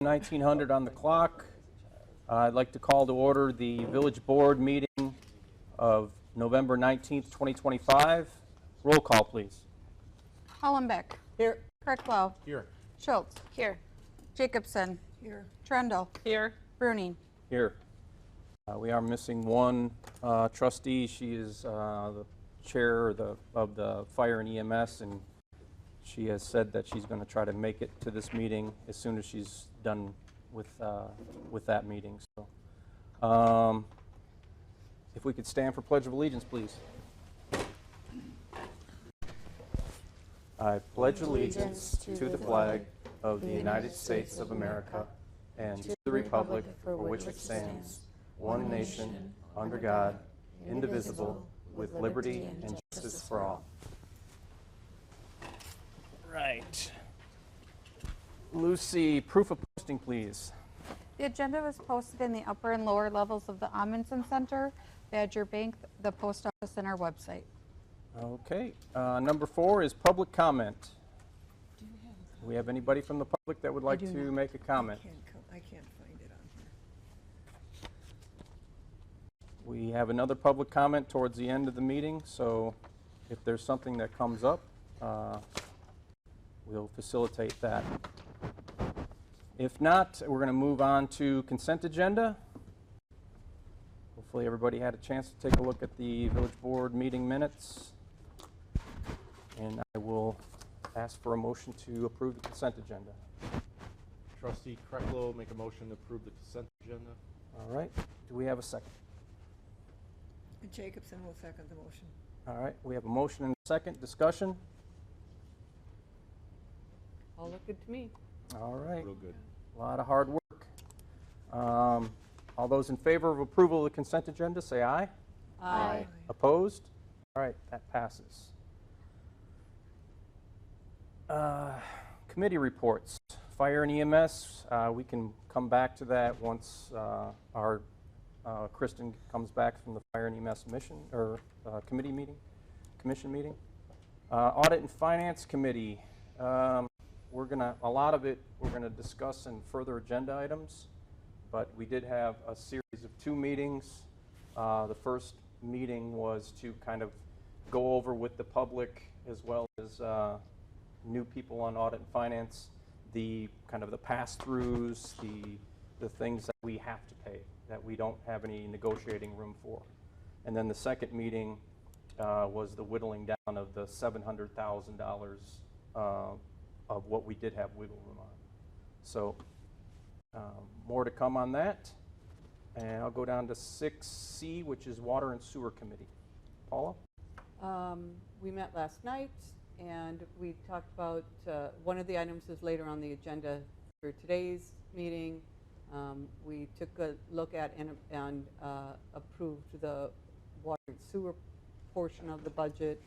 1900 on the clock. I'd like to call to order the Village Board meeting of November 19th, 2025. Roll call, please. Hollenbeck. Here. Kirklow. Here. Schultz. Here. Jacobson. Here. Trendle. Here. Bruning. Here. We are missing one trustee. She is the chair of the Fire and EMS, and she has said that she's going to try to make it to this meeting as soon as she's done with that meeting. So, if we could stand for Pledge of Allegiance, please. I pledge allegiance to the flag of the United States of America and to the republic for which it stands, one nation, under God, indivisible, with liberty and justice for all. Right. Lucy, proof of posting, please. The agenda was posted in the upper and lower levels of the Amundsen Center, Badger Bank, the post office, and our website. Okay. Number 4 is public comment. Do we have anybody from the public that would like to make a comment? I can't find it on here. We have another public comment towards the end of the meeting, so if there's something that comes up, we'll facilitate that. If not, we're going to move on to consent agenda. Hopefully everybody had a chance to take a look at the Village Board meeting minutes. And I will ask for a motion to approve the consent agenda. Trustee Krecklow, make a motion to approve the consent agenda. All right. Do we have a second? Jacobson will second the motion. All right. We have a motion and a second. Discussion? All look good to me. All right. Real good. A lot of hard work. All those in favor of approval of the consent agenda, say aye. Aye. Opposed? All right. That passes. Committee reports. Fire and EMS, we can come back to that once our Kristen comes back from the Fire and EMS mission or commission meeting. Audit and Finance Committee, a lot of it we're gonna discuss in further agenda items, but we did have a series of 2 meetings. The first meeting was to kind of go over with the public as well as new people on audit and finance, the kind of the pass-throughs, the things that we have to pay, that we don't have any negotiating room for. And then the second meeting was the whittling down of the $700,000 of what we did have wiggle room on. So more to come on that. And I'll go down to 6C, which is Water and Sewer Committee. Paula? We met last night, and we talked about one of the items is later on the agenda for today's meeting. We took a look at and approved the water and sewer portion of the budget.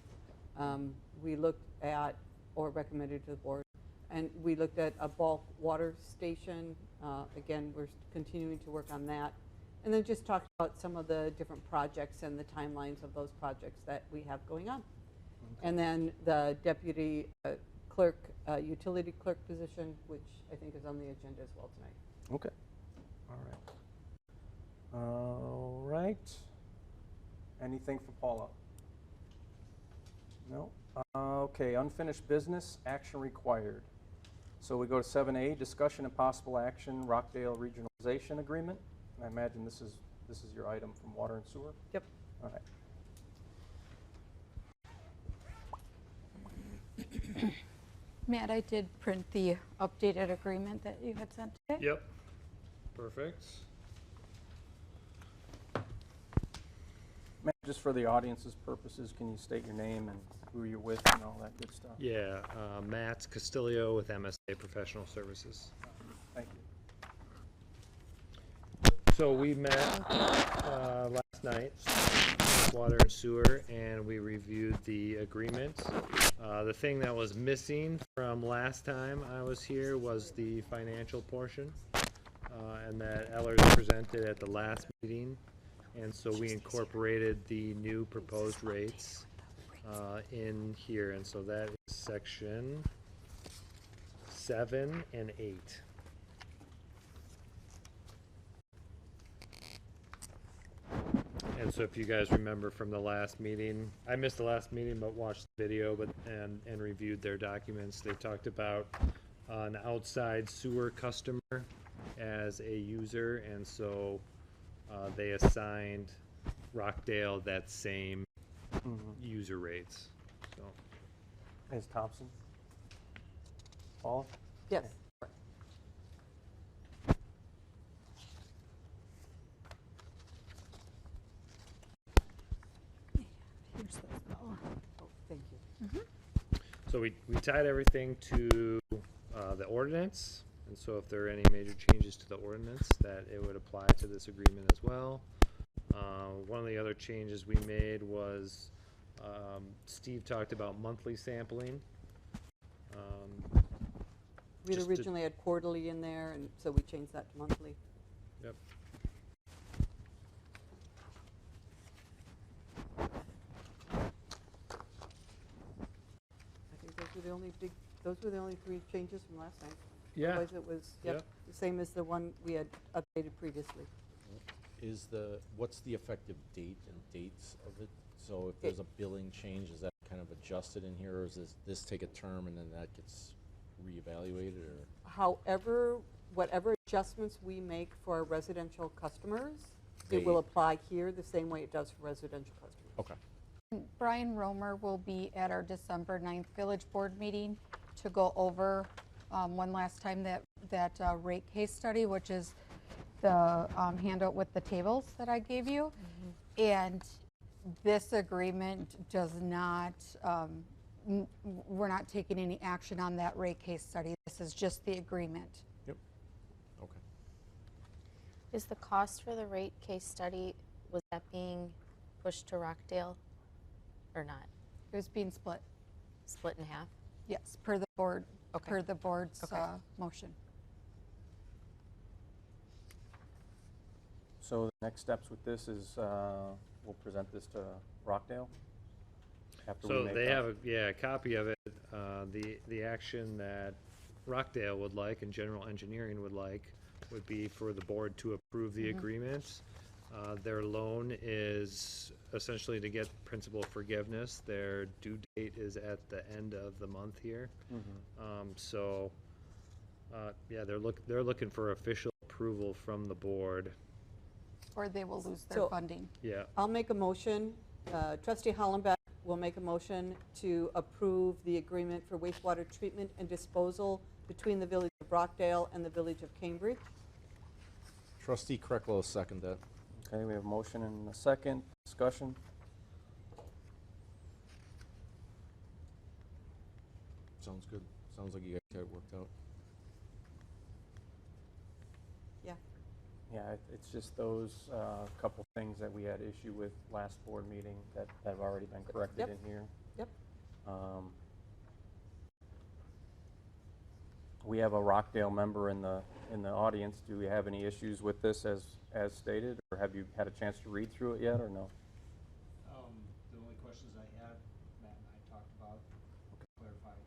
We looked at, or recommended to the board, and we looked at a bulk water station. Again, we're continuing to work on that. And then just talked about some of the different projects and the timelines of those projects that we have going on. Okay. And then the deputy clerk, utility clerk position, which I think is on the agenda as well tonight. Okay. All right. Anything for Paula? No? Okay, unfinished business, action required. So we go to 7A, discussion and possible action, Rockdale Regionalization Agreement. I imagine this is your item from Water and Sewer? Yep. All right. Matt, I did print the updated agreement that you had sent today. Yep. Perfect. Matt, just for the audience's purposes, can you state your name and who you're with and all that good stuff? Yeah, Matt Castillo with MSA Professional Services. Thank you. So we met last night, Water and Sewer, and we reviewed the agreement. The thing that was missing from last time I was here was the financial portion, and that Ellers presented at the last meeting. And so we incorporated the new proposed rates in here, and so that is section 7 and 8. so if you guys remember from the last meeting, I missed the last meeting, but watched the video, and reviewed their documents. They talked about an outside sewer customer as a user, and so they assigned Rockdale that same user rates. So Ms. Thompson? Paul? Yes. Here's the bill. Oh, thank you. So we tied everything to the ordinance, and so if there are any major changes to the ordinance, that it would apply to this agreement as well. One of the other changes we made was Steve talked about monthly sampling. We'd Just to- originally had quarterly in there, and so we changed that to monthly. Yep. I think those were the only three changes from last time. Yeah. Otherwise, it was, Yep. the same as the one we had updated previously. What's the effective date and dates of it? So if there's a billing change, is that kind of adjusted in here, or does this take a term and then that gets reevaluated, or? However, whatever adjustments we make for our residential customers, it will They- apply here the same way it does for residential customers. Okay. Brian Romer will be at our December 9th Village Board meeting to go over one last time that rate case study, which is the handout with the tables that I gave you. And this agreement does not, we're not taking any action on that rate case study. This is just the agreement. Yep. Okay. Is the cost for the rate case study, was that being pushed to Rockdale or not? It was being split, Split in half? yes, per the board, Okay. per the board's Okay. motion. So the next steps with this is we'll present this to Rockdale? After we So make they our- have a copy of it. The action that Rockdale would like and General Engineering would like would be for the board to approve the agreement. Their loan is essentially to get principal forgiveness. Their due date is at the end of the month here. So, yeah, they're looking for official approval from the board. Or they will lose their So- funding. Yeah. I'll make a motion, trustee Hollenbeck will make a motion to approve the agreement for wastewater treatment and disposal between the Village of Rockdale and the Village of Cambridge. Trustee Krecklo will second that. Okay, we have a motion and a second. Discussion? Sounds good. Sounds like you guys got it worked out. Yeah. Yeah, it's just those couple things that we had issue with last board meeting that have already been corrected Yep. in here. Yep. We have a Rockdale member in the audience. Do we have any issues with this as stated, or have you had a chance to read through it yet, or no? The only questions I had, Matt and I talked about, clarified.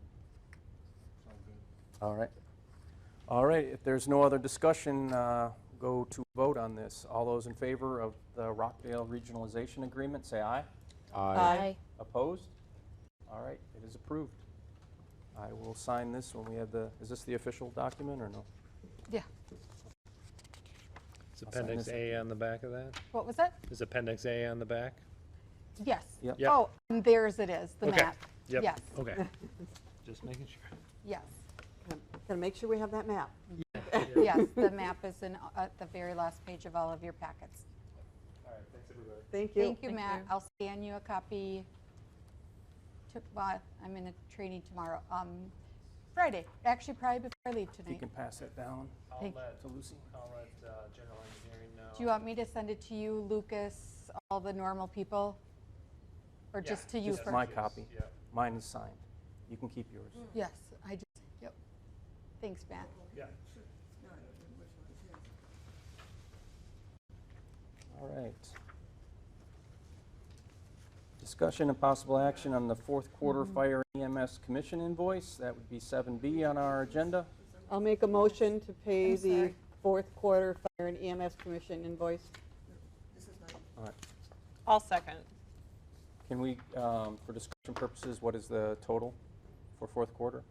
It's all good. All right. All right, if there's no other discussion, go to vote on this. All those in favor of the Rockdale Regionalization Agreement, say aye. Aye. Opposed? All right, it is approved. I will sign this when we have is this the official document or no? Yeah. Is I'll sign Appendix this. A on the back of that? What was that? Is Appendix A on the back? Yes. Yep. Yep. Oh, and theirs it is, the Okay. map. Yep. Yes, Okay. Just making sure. yes, Gotta make sure we have that map. yes. The map is at the very last page of all of your packets. All right, thanks, everybody. Thank you. Thank you, Matt. I'll scan you a copy. Well, I'm in a training tomorrow. Friday, actually probably before I leave If you tonight. can pass that down Thank- to Lucy. I'll let General Engineering know. Do you want me to send it to you, Lucas, all the normal people? Or Yeah, just to you Just first? my copy. Yep. Mine is signed. You can keep yours. Yes, yep. Thanks, Matt. Yeah. No, I don't know which one it is. All right. Discussion and possible action on the fourth quarter fire EMS commission invoice. That would be 7B on our agenda. I'll make a motion to pay I'm the sorry. fourth quarter Fire and EMS Commission invoice. This is not, All right. I'll second. Can we, for discussion purposes, what is the total for fourth quarter?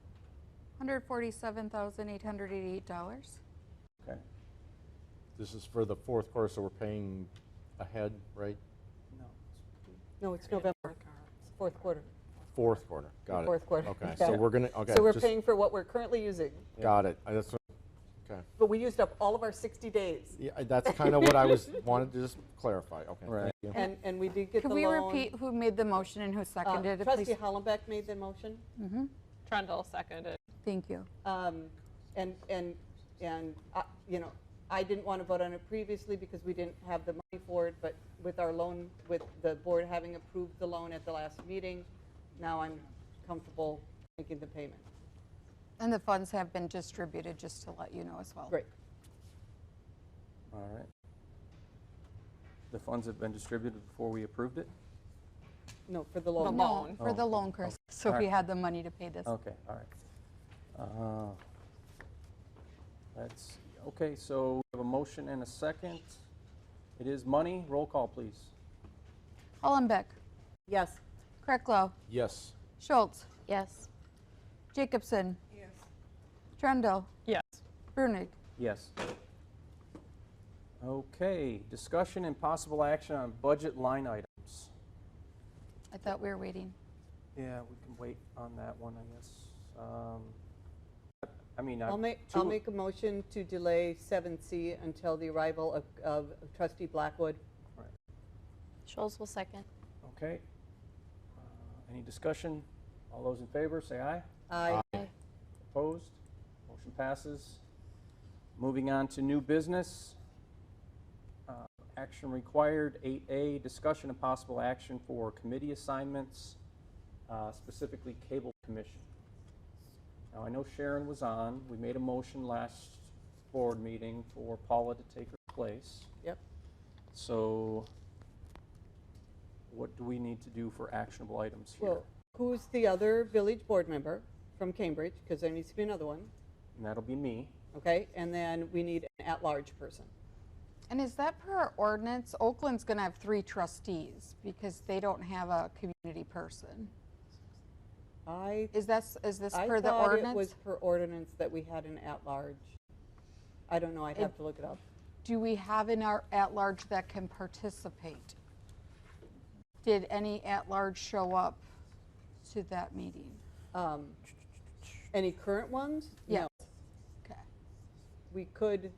$147,888. Okay. This is for the fourth quarter, so we're paying ahead, right? No. No, it's November, fourth quarter. Fourth quarter, got it. Fourth quarter. Okay, Yeah. so we're gonna, okay. So we're just- paying for what we're currently using, Got it. That's, okay. but we used up all of our 60 days. Yeah, that's kind of what I wanted to just clarify. Okay, Right. thank you. And we did get the Could loan. we repeat who made the motion and who seconded it, Trustee please? Hollenbeck made the motion. Trundle seconded. Thank you. And, you know, I didn't want to vote on it previously because we didn't have the money for it, but with our loan, with the board having approved the loan at the last meeting, now I'm comfortable making the payment. And the funds have been distributed, just to let you know as well. Great. All right. The funds have been distributed before we approved it? No, for the loan. No, for Oh, the okay. loan, Chris. So All we right. had the money to pay this. Okay, all right. Let's see. Okay, so we have a motion and a second. It is money. Roll call, please. Hollenbeck, Yes. Krecklow, Yes. Schultz, Yes. Jacobson, Yes. Trendle, Yes. Brunig. Yes. Okay, discussion and possible action on budget line items. I thought we were waiting. Yeah, we can wait on that one, I guess. I mean, I'll make a motion to delay 7C until the arrival of trustee Blackwood. Schultz will second. Okay. Any discussion? All those in favor, say aye. Aye. Aye. Opposed? Motion passes. Moving on to new business. Action required, 8A, discussion and possible action for committee assignments, specifically Cable Commission. Now, I know Sharon was on. We made a motion last board meeting for Paula to take her place. Yep. So what do we need to do for actionable items here? Well, who's the other village board member from Cambridge? Because there needs to be another one, And that'll be me. okay? And then we need an at-large person. And is that per our ordinance? Oakland's going to have 3 trustees because they don't have a community person. Is this I per the thought ordinance? it was per ordinance that we had an at-large. I don't know, I'd have to look it up. Do we have an at-large that can participate? Did any at-large show up to that meeting? Any current ones? Yes. No. Okay. We could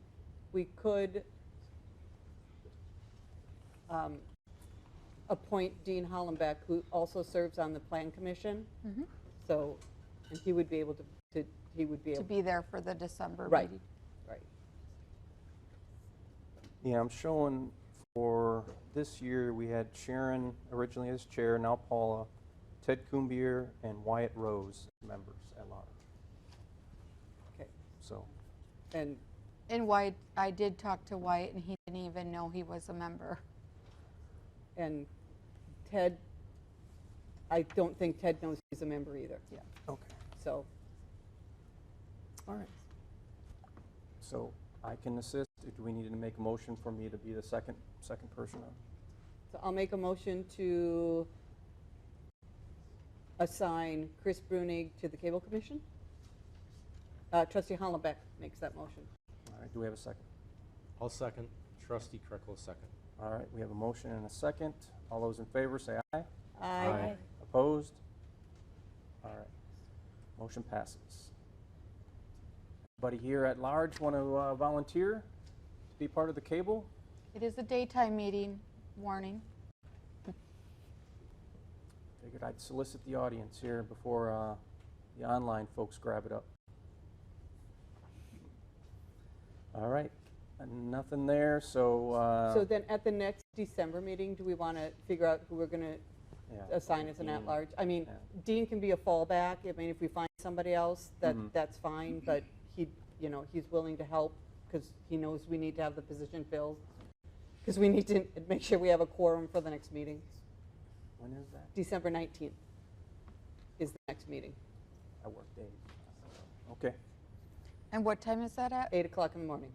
appoint Dean Hollenbeck, who also serves on the Plan Commission. So, and he would be able he would be To able, be there for the December Right. meeting? right. Yeah, I'm showing for this year, we had Sharon originally as chair, now Paula, Ted Coombier, and Wyatt Rose as members at large. Okay. So, And And Wyatt, I did talk to Wyatt, and he didn't even know he was a member. Ted, I don't think Ted knows he's a member either. Yeah. okay. So, All right. So I can assist. Do we need to make a motion for me to be the second person on? so I'll make a motion to assign Chris Brunig to the Cable Commission. Trustee Hollenbeck makes that motion. All right, do we have a second? I'll second. Trustee Kreckle, second. All right, we have a motion and a second. All those in favor say aye. Aye. Opposed? All right. Motion passes. Anybody here at large want to volunteer to be part of the cable? It is a daytime meeting, warning. Figured I'd solicit the audience here before the online folks grab it up. All right, nothing there, so. So then at the next December meeting, do we want to figure out who we're going to yeah, assign as an Dean. at-large? I mean, Yeah. Dean can be a fallback. I mean, if we find somebody else, that's fine, but he's willing to help because he knows we need to have the position filled. Because we need to make sure we have a quorum for the next meeting. When is that? December 19th is the next meeting, I work days. Okay, And what time is that at? 8 o'clock in the morning.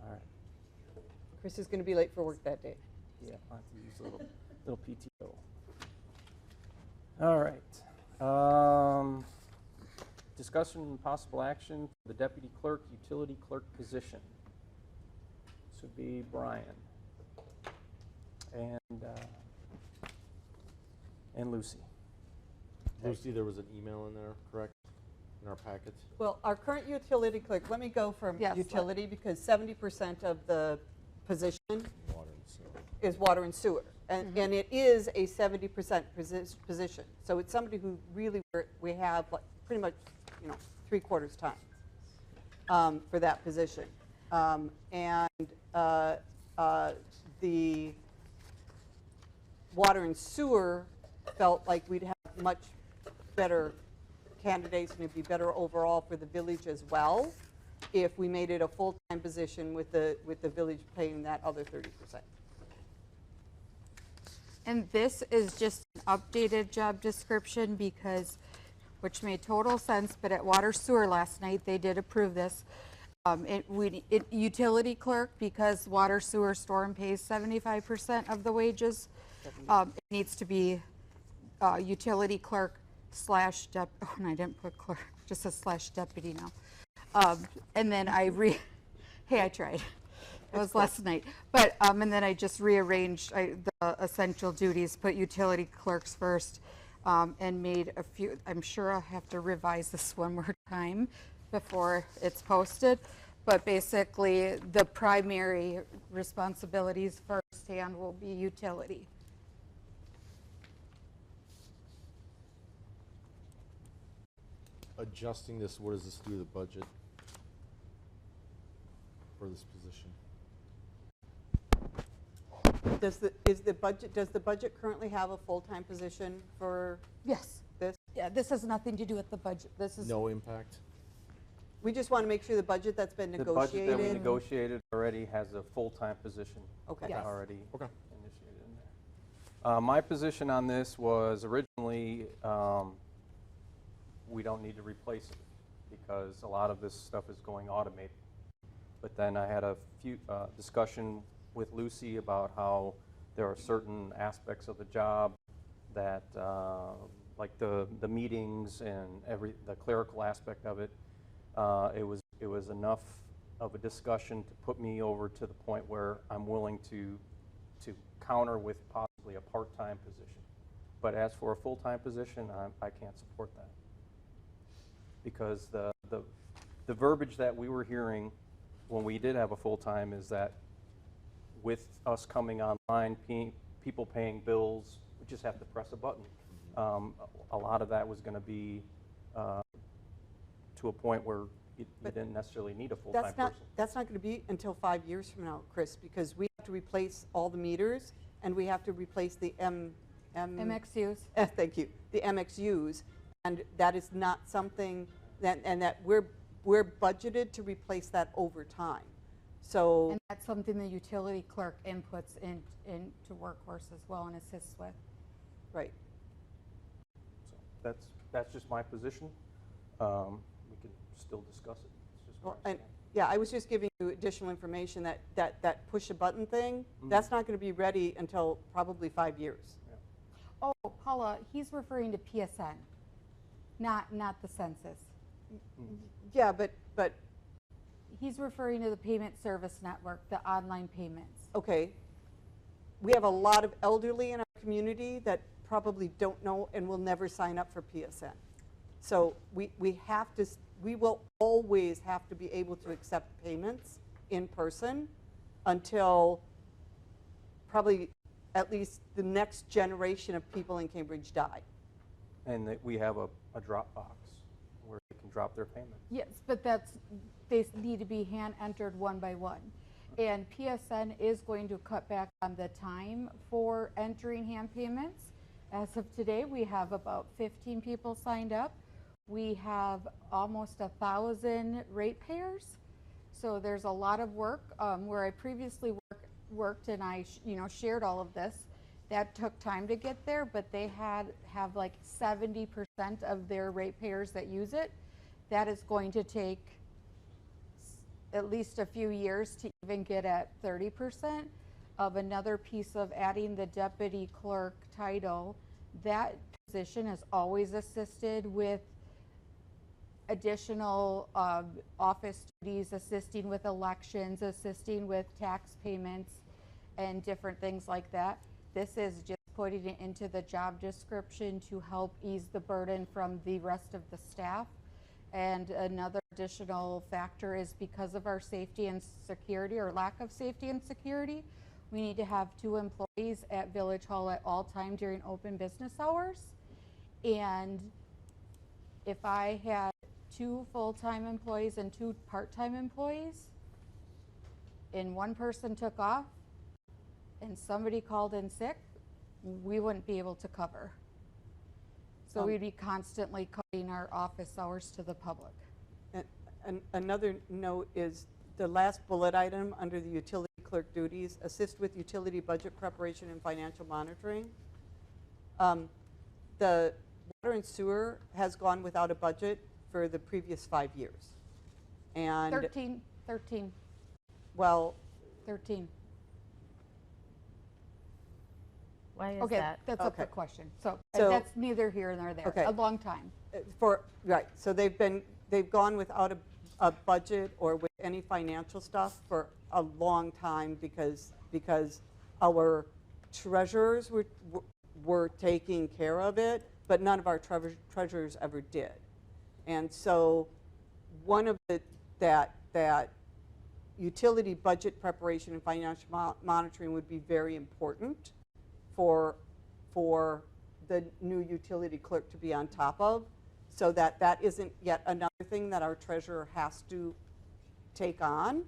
all right. Chris is going to be late for work that day. Yeah, I'll have to use a little PTO. All right. Discussion and possible action for the deputy clerk, utility clerk position. This would be Brian and Lucy. Lucy, there was an email in there, correct, in our packets? Well, our current utility clerk, let me go from Yes. utility, because 70% of the position Water and sewer. is water and sewer. And it is a 70% position. So it's somebody who really, we have like pretty much, 3/4 time for that position. The water and sewer felt like we'd have much better candidates and it'd be better overall for the village as well if we made it a full-time position with the village paying that other 30%. And this is just an updated job description because, which made total sense, but at Water Sewer last night, they did approve this. Utility clerk, because Water Sewer Storm pays 75% of the wages, it needs to be utility clerk slash oh, and I didn't put clerk, just a slash deputy now. And then hey, I tried. It was last night. But, and then I just rearranged the essential duties, put utility clerks first, and made a few, I'm sure I'll have to revise this one more time before it's posted. But basically, the primary responsibilities firsthand will be utility. Adjusting this, what does this do to the budget for this position? Does the budget currently have a full-time position for Yes. this? Yeah, this has nothing to do with the budget. This is, No impact? We just want to make sure the budget that's been The budget that we negotiated. negotiated already has a full-time position. Okay. Yes. Already Okay. initiated in there. My position on this was originally, we don't need to replace it because a lot of this stuff is going automated. But then I had a few discussion with Lucy about how there are certain aspects of the job that, like the meetings and the clerical aspect of it, it was enough of a discussion to put me over to the point where I'm willing to counter with possibly a part-time position. But as for a full-time position, I can't support that. Because the verbiage that we were hearing when we did have a full-time is that with us coming online, people paying bills, we just have to press a button. A lot of that was going to be to a point where you didn't necessarily need a full-time person. That's not going to be until 5 years from now, Chris, because we have to replace all the meters and we have to replace the MXUs. Thank you, the MXUs, and that is not something that we're budgeted to replace that over time. So And that's something the utility clerk inputs into Workhorse as well and assists with. right. So that's just my position. We can still discuss it. It's just where Well, I and stand. yeah, I was just giving you additional information that push a button thing, that's not going to be ready until probably 5 years. Oh, Paula, he's referring to PSN, not the census. Yeah, but He's referring to the payment service network, the online payments. okay, we have a lot of elderly in our community that probably don't know and will never sign up for PSN. So we will always have to be able to accept payments in person until probably at least the next generation of people in Cambridge die. And that we have a drop box where they can drop their payments. Yes, but they need to be hand entered one by one. And PSN is going to cut back on the time for entering hand payments. As of today, we have about 15 people signed up. We have almost 1,000 ratepayers. So there's a lot of work. Where I previously worked and I shared all of this, that took time to get there, but they have like 70% of their ratepayers that use it. That is going to take at least a few years to even get at 30%. Of another piece of adding the deputy clerk title, that position has always assisted with additional office duties, assisting with elections, assisting with tax payments, and different things like that. This is just putting it into the job description to help ease the burden from the rest of the staff. And another additional factor is because of our safety and security, or lack of safety and security, we need to have 2 employees at Village Hall at all time during open business hours. And if I had 2 full-time employees and 2 part-time employees, and one person took off and somebody called in sick, we wouldn't be able to cover. So we'd be constantly cutting our office hours to the public. And another note is the last bullet item under the utility clerk duties, assist with utility budget preparation and financial monitoring. The water and sewer has gone without a budget for the previous 5 years. And 13. well, Why is Okay, that? that's a Okay. quick question. So So- that's neither here nor there. Okay. A long time. so they've gone without a budget or with any financial stuff for a long time because our treasurers were taking care of it, but none of our treasurers ever did. And so one of that utility budget preparation and financial monitoring would be very important for the new utility clerk to be on top of, so that isn't yet another thing that our treasurer has to take on,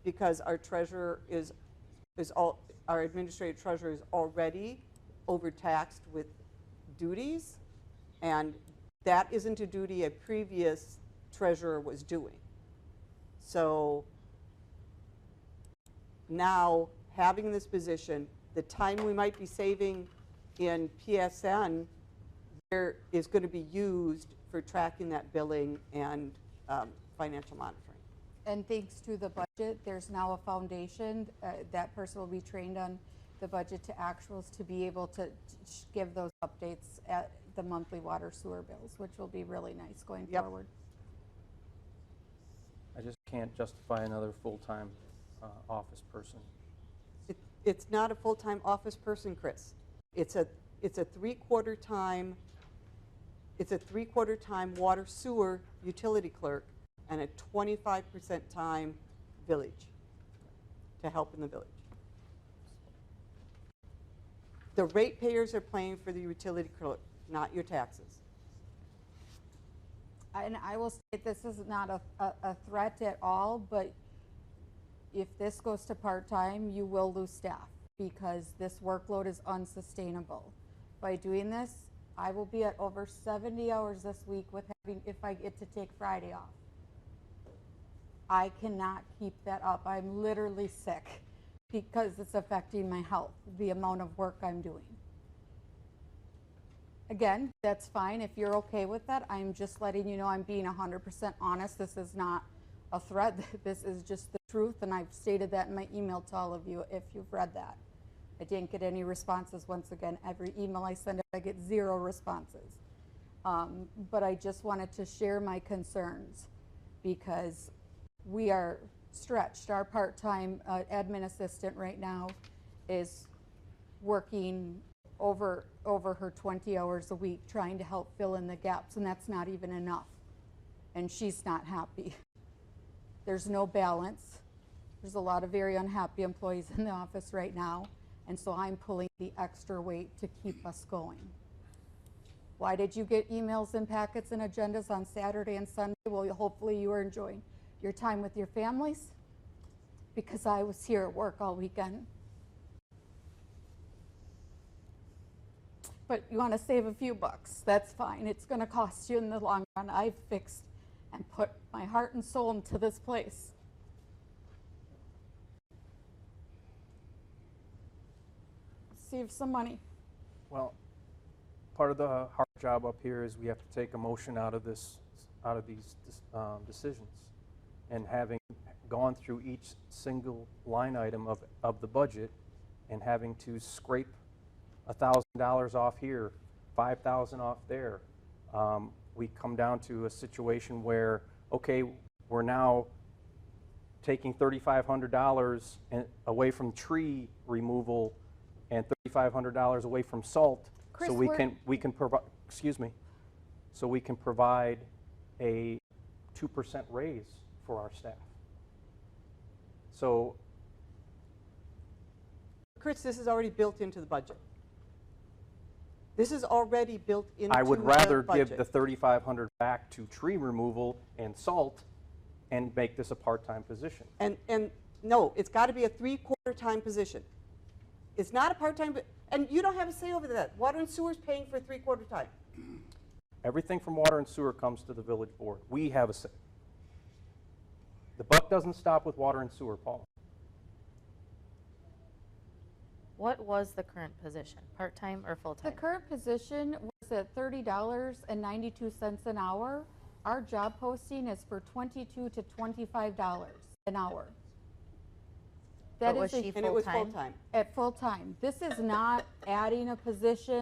because our treasurer our administrative treasurer is already overtaxed with duties, and that isn't a duty a previous treasurer was doing. So now, having this position, the time we might be saving in PSN there is going to be used for tracking that billing and financial monitoring. And thanks to the budget, there's now a foundation. That person will be trained on the budget to actuals to be able to give those updates at the monthly water sewer bills, which will be really nice going Yep. forward. I just can't justify another full-time office person. It's not a full-time office person, Chris. It's a three-quarter time water sewer utility clerk and a 25% time village to help in the village. The ratepayers are paying for the utility clerk, not your taxes. And I will say this is not a threat at all, but if this goes to part-time, you will lose staff because this workload is unsustainable. By doing this, I will be at over 70 hours this week if I get to take Friday off. I cannot keep that up. I'm literally sick because it's affecting my health, the amount of work I'm doing. Again, that's fine if you're okay with that. I'm just letting you know I'm being 100% honest. This is not a threat. This is just the truth, and I've stated that in my email to all of you if you've read that. I didn't get any responses. Once again, every email I send out, I get 0 responses. But I just wanted to share my concerns because we are stretched. Our part-time admin assistant right now is working over her 20 hours a week trying to help fill in the gaps, and that's not even enough. And she's not happy. There's no balance. There's a lot of very unhappy employees in the office right now, and so I'm pulling the extra weight to keep us going. Why did you get emails and packets and agendas on Saturday and Sunday? Well, hopefully you were enjoying your time with your families, because I was here at work all weekend. But you want to save a few bucks, that's fine. It's going to cost you in the long run. I've fixed and put my heart and soul into this place. Save some money. Well, part of the hard job up here is we have to take emotion out of these decisions, and gone through each single line item of the budget and having to scrape $1,000 off here, 5,000 off there. We come down to a situation where, okay, we're now taking $3,500 away from tree removal and $3,500 away from salt, Chris, so we can provide, excuse me, so we can provide a 2% raise for our staff. So Chris, this is already built into the budget. This is already built into the budget. I would rather give the $3,500 back to tree removal and salt and make this a part-time position. And no, it's got to be a 3/4 time position. It's not a part-time, and you don't have a say over that. Water and sewer is paying for 3/4 time. Everything from water and sewer comes to the village board. We have a say. The buck doesn't stop with water and sewer, Paul. What was the current position, part-time or The full-time? current position was at $30.92 an hour. Our job posting is for $22 to $25 an hour. That But was is she And it was full-time? full-time. at full time. This is not adding a position.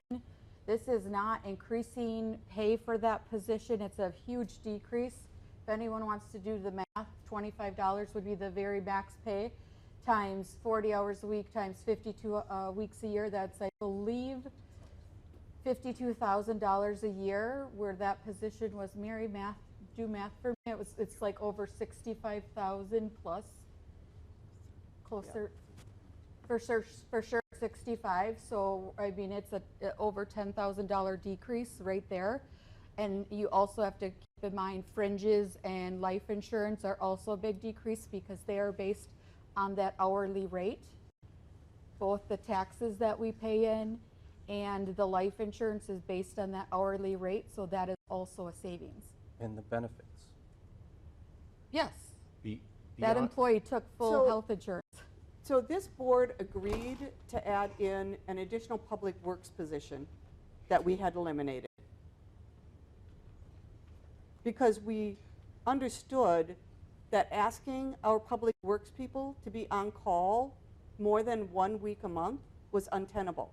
This is not increasing pay for that position. It's a huge decrease. If anyone wants to do the math, $25 would be the very max pay times 40 hours a week times 52 weeks a year. That's, I believe, $52,000 a year, where that position was, Mary, do math for me. It's like over 65,000 plus, closer, for sure 65. So I mean, it's a over $10,000 decrease right there. And you also have to keep in mind fringes and life insurance are also a big decrease because they are based on that hourly rate. Both the taxes that we pay in and the life insurance is based on that hourly rate, so that is also a savings. And the benefits. Yes, Be- that beyond- employee took full So- health insurance. So this board agreed to add in an additional public works position that we had eliminated. Because we understood that asking our public works people to be on call more than 1 week a month was untenable.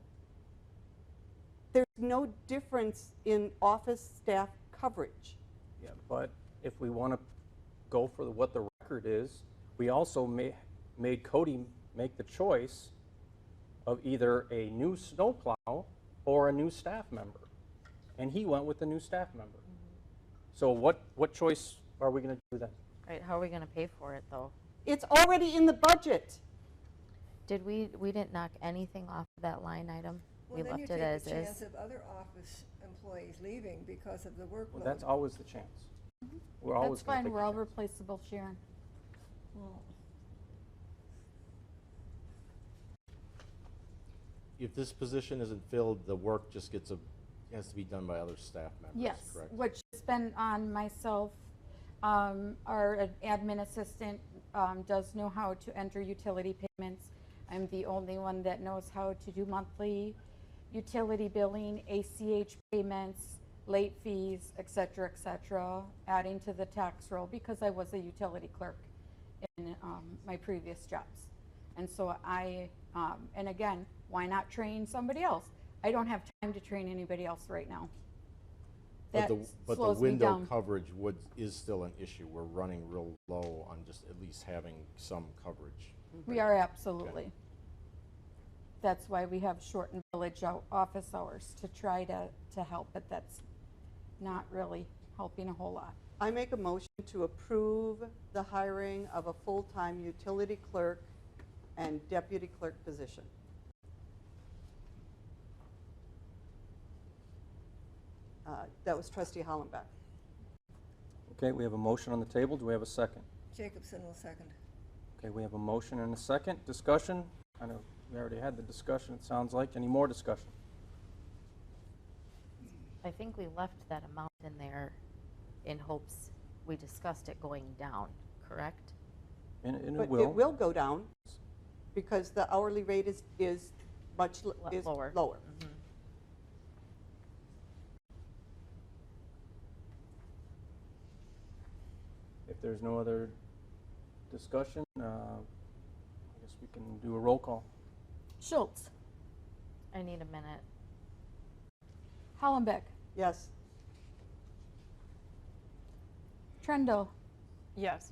There's no difference in office staff coverage. Yeah, but if we want to go for what the record is, we also made Cody make the choice of either a new snowplow or a new staff member. And he went with the new staff member. So what choice are we going to do then? Right, how are we gonna pay for it, though? It's already in the budget. We didn't knock anything off of that line item? We Well, then left you it take as the chance is? of other office employees leaving because of the workload. Well, that's always the chance. We're always That's going fine, to take we're the all chance. replaceable, Sharon. Well, If this position isn't filled, the work just has to be done by other staff members, Yes, correct? which has been on myself. Our admin assistant does know how to enter utility payments. I'm the only one that knows how to do monthly utility billing, ACH payments, late fees, et cetera, adding to the tax roll because I was a utility clerk in my previous jobs. And so and again, why not train somebody else? I don't have time to train anybody else right now. But That the slows me window down. coverage is still an issue. We're running real low on just at least having some coverage. We are absolutely. That's why we have shortened village office hours to try to help, but that's not really helping a whole lot. I make a motion to approve the hiring of a full-time utility clerk and deputy clerk position. That was trustee Hollenbeck. Okay, we have a motion on the table. Do we have a second? Jacobson will second. Okay, we have a motion and a second. Discussion? I know we already had the discussion, it sounds like. Any more discussion? I think we left that amount in there in hopes we discussed it going down, correct? And it But will. it will go down because the hourly rate is much Lower. lower. Mhm. If there's no other discussion. I guess we can do a roll call. Schultz, I need a minute. Hollenbeck, Yes. Trendle, Yes.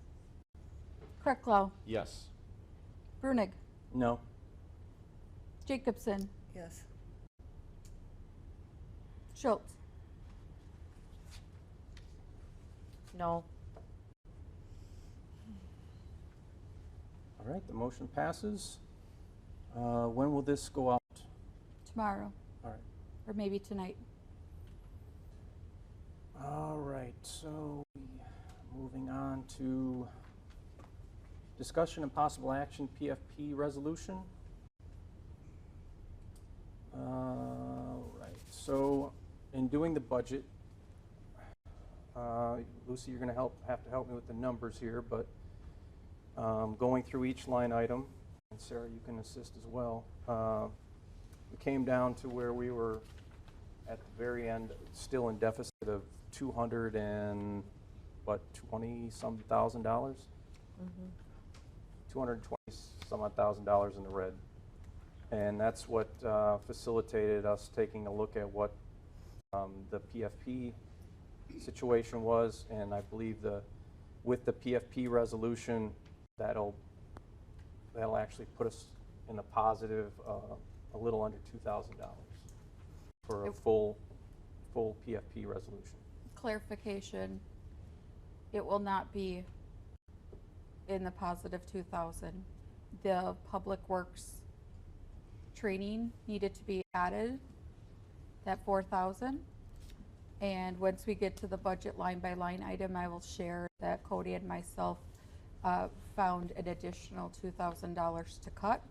Krecklau, Yes. Brunig, No. Jacobson, Yes. Schultz. No. All right, the motion passes. When will this go out? Tomorrow, All right. or maybe tonight. All right, so moving on to discussion and possible action PFP resolution. Right, so in doing the budget, Lucy, you're going to have to help me with the numbers here, but going through each line item, and Sarah, you can assist as well. We came down to where we were at the very end, still in deficit of 200 and what, 20-some thousand dollars? 220 some odd $1,000 in the red. And that's what facilitated us taking a look at what the PFP situation was, and I believe with the PFP resolution, that'll actually put us in a positive, a little under $2,000 for a full PFP resolution. Clarification, it will not be in the positive 2,000. The Public Works training needed to be added, that 4,000. And once we get to the budget line by line item, I will share that Cody and myself found an additional $2,000 to cut.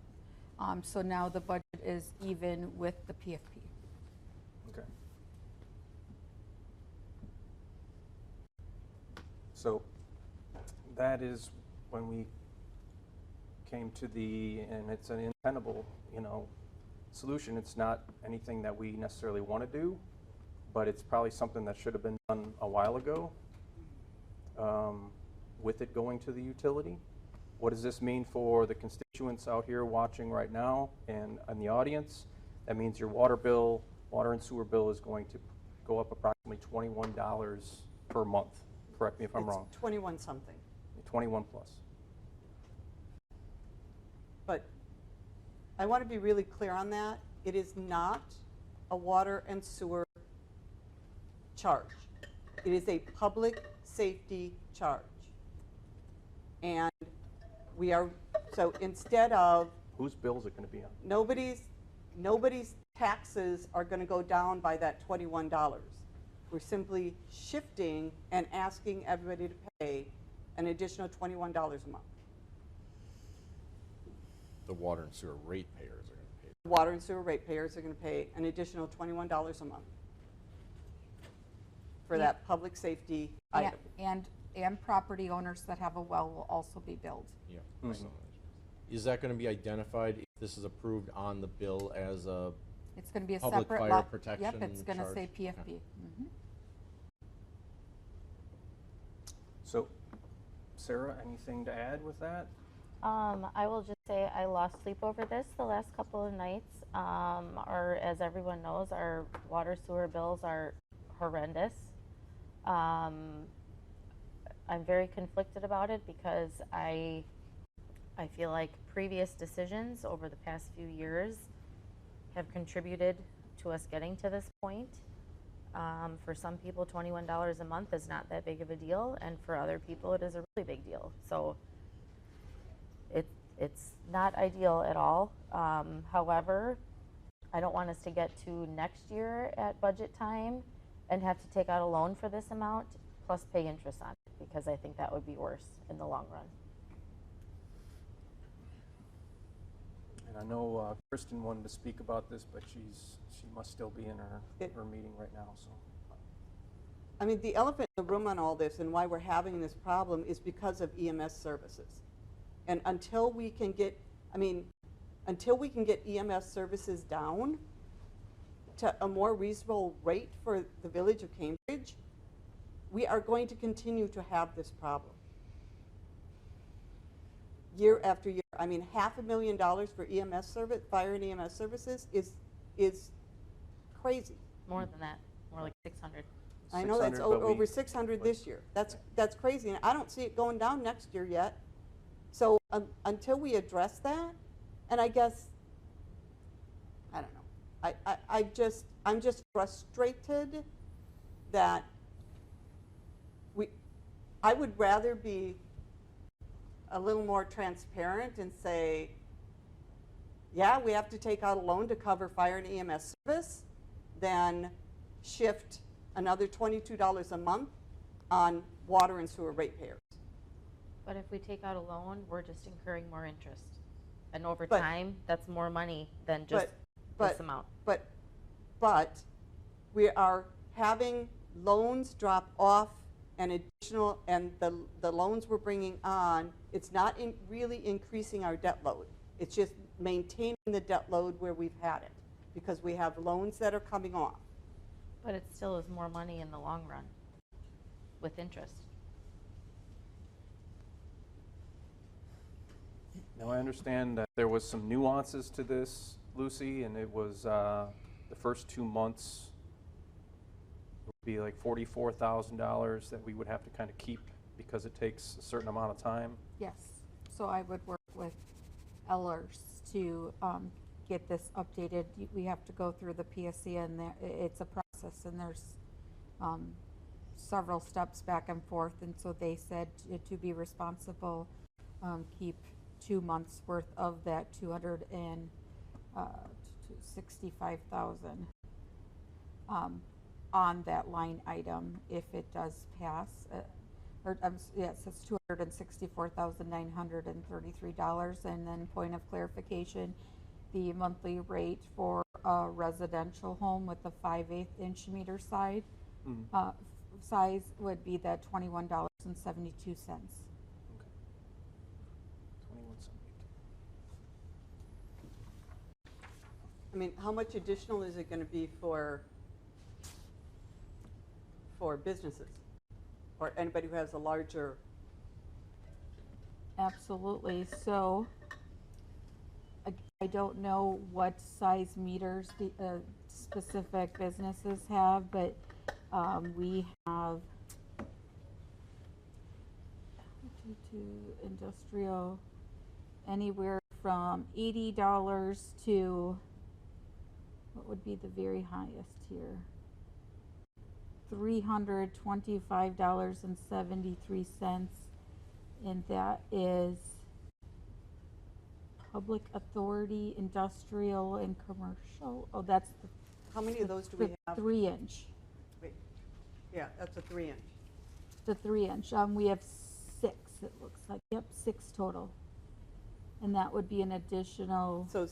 So now the budget is even with the PFP. Okay. So that is when we came to and it's an untenable, solution. It's not anything that we necessarily want to do, but it's probably something that should have been done a while ago with it going to the utility. What does this mean for the constituents out here watching right now and in the audience? That means your water and sewer bill is going to go up approximately $21 per month. Correct me if I'm wrong. It's 21 something. 21 plus. But I want to be really clear on that. It is not a water and sewer charge. It is a public safety charge. And so instead of, Whose bill is it going to be on? nobody's taxes are going to go down by that $21. We're simply shifting and asking everybody to pay an additional $21 a month. The water and sewer ratepayers are going to pay. Water and sewer ratepayers are going to pay an additional $21 a month for that public safety item. And property owners that have a well will also be billed. Yeah. Mhm. Is that going to be identified if this is approved on the bill as a It's going to be a Public separate. fire protection Yep, it's going to charge? say PFP. Mhm. So, Sarah, anything to add with that? I will just say I lost sleep over this the last couple of nights. As everyone knows, our water sewer bills are horrendous. I'm very conflicted about it because I feel like previous decisions over the past few years have contributed to us getting to this point. For some people, $21 a month is not that big of a deal, and for other people, it is a really big deal. So it's not ideal at all. However, I don't want us to get to next year at budget time and have to take out a loan for this amount plus pay interest on it, because I think that would be worse in the long run. And I know Kristen wanted to speak about this, but she must still be in her meeting right now. So, I mean, the elephant in the room on all this and why we're having this problem is because of EMS services. And until we can get EMS services down to a more reasonable rate for the village of Cambridge, we are going to continue to have this problem. year after year. I mean, $500,000 for EMS service, fire and EMS services is crazy. More than that, more like 600. I know that's 600, but over we- 600 this year. That's crazy, and I don't see it going down next year yet. So until we address that, and I guess, I don't know. I'm just frustrated that I would rather be a little more transparent and say, yeah, we have to take out a loan to cover fire and EMS service, than shift another $22 a month on water and sewer ratepayers. But if we take out a loan, we're just incurring more interest. And over But- time, that's more money than just this amount. But we are having loans drop off and additional, and the loans we're bringing on, it's not really increasing our debt load. It's just maintaining the debt load where we've had it, because we have loans that are coming off. But it still is more money in the long run with interest. Now, I understand that there was some nuances to this, Lucy, and it was the first 2 months would be like $44,000 that we would have to kind of keep because it takes a certain amount of time. Yes, so I would work with Ellers to get this updated. We have to go through the PSC, and it's a process, and there's several steps back and forth, and so they said to be responsible, keep 2 months worth of that 265,000 on that line item if it does pass. Yes, it's $264,933. And then point of clarification, the monthly rate for a residential home with the 5/8 inch meter size would be that $21.72. Okay. 21.72. I mean, how much additional is it going to be for businesses or anybody who has a larger? Absolutely. So I don't know what size meters the specific businesses have, but we have industrial anywhere from $80 to, what would be the very highest here? $325.73, and that is public authority, industrial, and commercial. Oh, that's How many of those do we have? 3 inch. Wait. Yeah, that's a 3 inch. The 3 inch. We have 6. It looks like. Yep, 6 total. And that would be an additional. So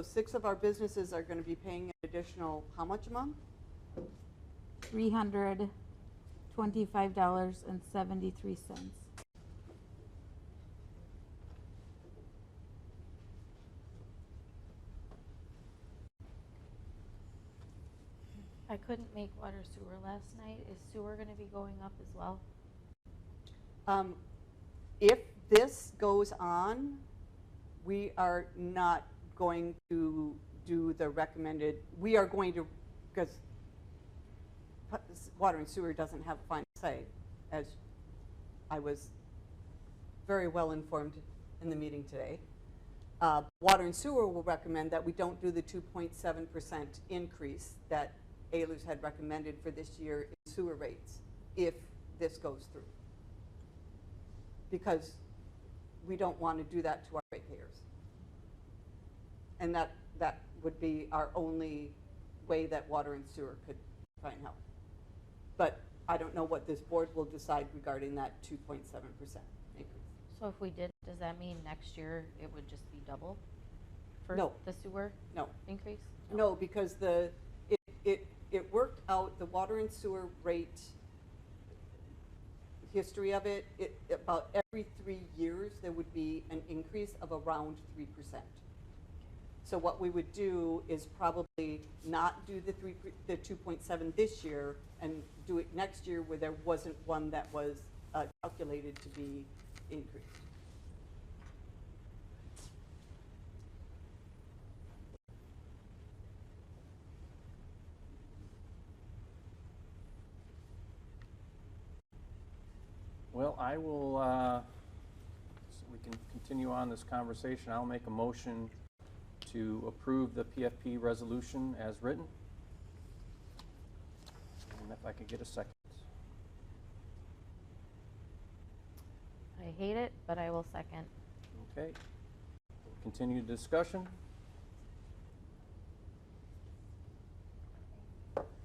6 of our businesses are going to be paying an additional, how much a month? $325.73. I couldn't make water sewer last night. Is sewer going to be going up as well? If this goes on, we are not going to do the recommended, we are going to, because water and sewer doesn't have final say, as I was very well informed in the meeting today. Water and sewer will recommend that we don't do the 2.7% increase that Ehlers had recommended for this year in sewer rates if this goes through. Because we don't want to do that to our ratepayers. And that would be our only way that water and sewer could find help. But I don't know what this board will decide regarding that 2.7% increase. So if we did, does that mean next year it would just be double for No. the sewer No. increase? No, because it worked out, the water and sewer rate history of it, about every 3 years there would be an increase of around 3%. So what we would do is probably not do the 2.7 this year and do it next year where there wasn't one that was calculated to be increased. Well, I will, so we can continue on this conversation. I'll make a motion to approve the PFP resolution as written. And if I could get a second. I hate it, but I will second. Okay. Continue discussion.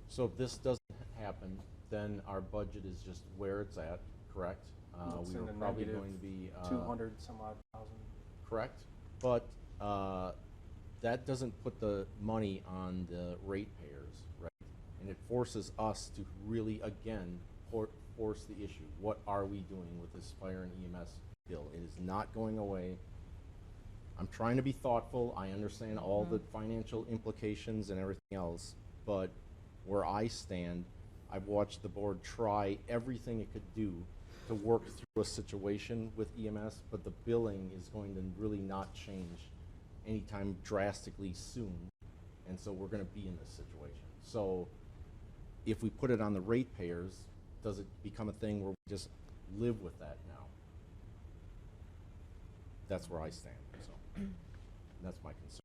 So if this doesn't happen, then our budget is just where it's at, correct? It's We in were the probably negative going to be. 200 some odd thousand. Correct, but that doesn't put the money on the ratepayers, right? And it forces us to really, again, force the issue. What are we doing with this fire and EMS bill? It is not going away. I'm trying to be thoughtful. I understand all the financial implications and everything else, but where I stand, I've watched the board try everything it could do to work through a situation with EMS, but the billing is going to really not change anytime drastically soon, and so we're going to be in this situation. So if we put it on the ratepayers, does it become a thing where we just live with that now? That's where I stand, so that's my concern.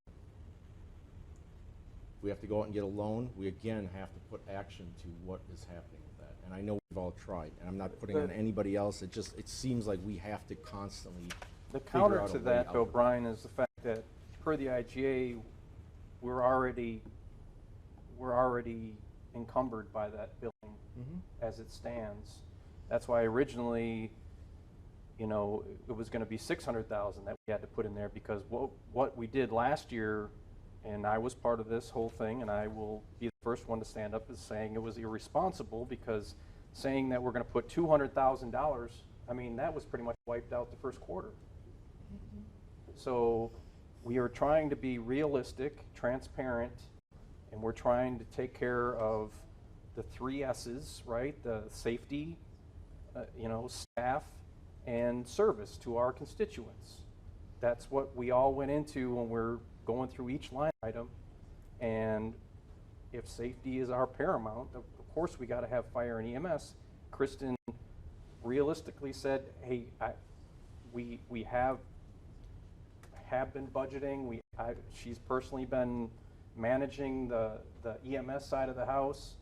If we have to go out and get a loan, we again have to put action to what is happening with that. And I know we've all tried, and I'm not putting on anybody else. It seems like we have to constantly The figure counter out a to way that, out though, of it. Brian, is the fact that per the IGA, we're already encumbered by that billing as it stands. That's why originally, you know, it was going to be 600,000 that we had to put in there, because what we did last year, and I was part of this whole thing, and I will be the first one to stand up as saying it was irresponsible, because saying that we're going to put $200,000, I mean, that was pretty much wiped out the first quarter. So we are trying to be realistic, transparent, and we're trying to take care of the 3 S's, right? The safety, staff, and service to our constituents. That's what we all went into when we're going through each line item. And if safety is our paramount, of course we got to have fire and EMS. Kristen realistically said, hey, we have been budgeting. She's personally been managing the EMS side of the house.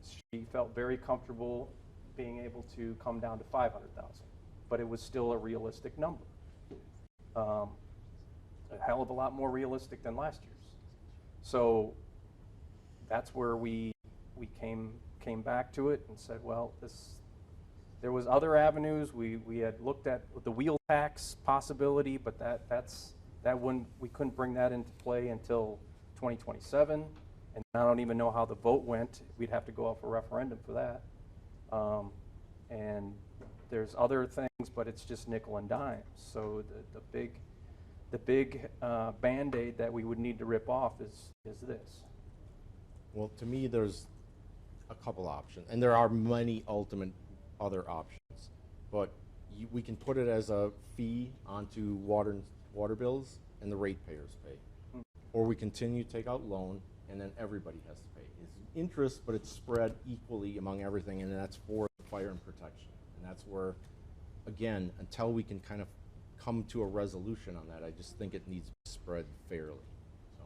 She felt very comfortable being able to come down to 500,000, but it was still a realistic number. A hell of a lot more realistic than last year's. So that's where we came back to it and said, well, there was other avenues. We had looked at the wheel tax possibility, but we couldn't bring that into play until 2027. And I don't even know how the vote went. We'd have to go out for referendum for that. And there's other things, but it's just nickel and dime. So the big Band-Aid that we would need to rip off is this. Well, to me, there's a couple options, and there are many ultimate other options. But we can put it as a fee onto water bills, and the ratepayers pay. Or we continue to take out loan, and then everybody has to pay. It's interest, but it's spread equally among everything, and that's for fire and protection. And that's where, again, until we can kind of come to a resolution on that, I just think it needs to be spread fairly. So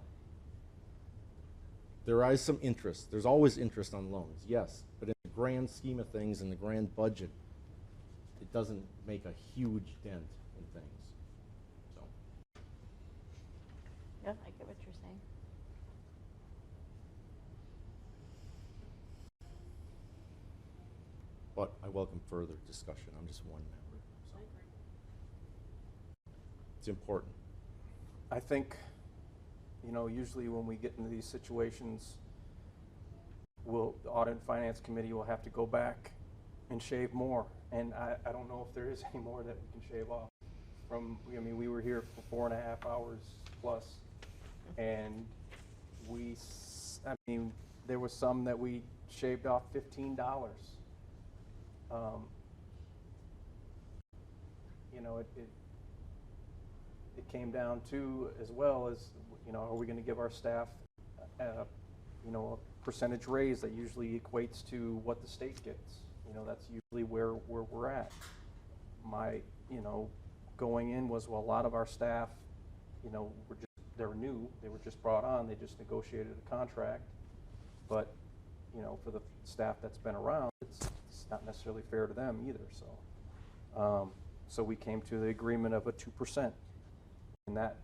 there is some interest. There's always interest on loans, yes, but in the grand scheme of things, in the grand budget, it doesn't make a huge dent in things. So Yeah, I get what you're saying. but I welcome further discussion. I'm just one member. So. It's important. I think, usually when we get into these situations, the Audit and Finance Committee will have to go back and shave more. And I don't know if there is any more that we can shave off. We were here for 4.5 hours plus, and there was some that we shaved off $15. It came down to, as well as, are we going to give our staff, a percentage raise that usually equates to what the state gets, You know, that's usually where we're at. My, you know, going in was, well, a lot of our staff, you know, they're new, they were just brought on, they just negotiated a contract. But, you know, for the staff that's been around, it's not necessarily fair to them either, so. So we came to the agreement of a 2%. And that,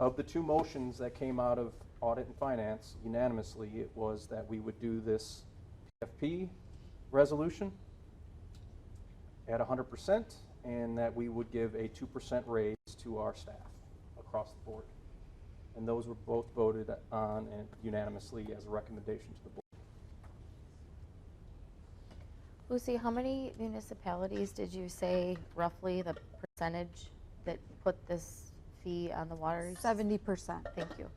of the two motions that came out of Audit and Finance, unanimously, it was that we would do this PFP resolution at 100%, and that we would give a 2% raise to our staff across the board. And those were both voted on and unanimously as a recommendation to the board. Lucy, how many municipalities did you say roughly the percentage that put this fee on the water? 70%. Thank you.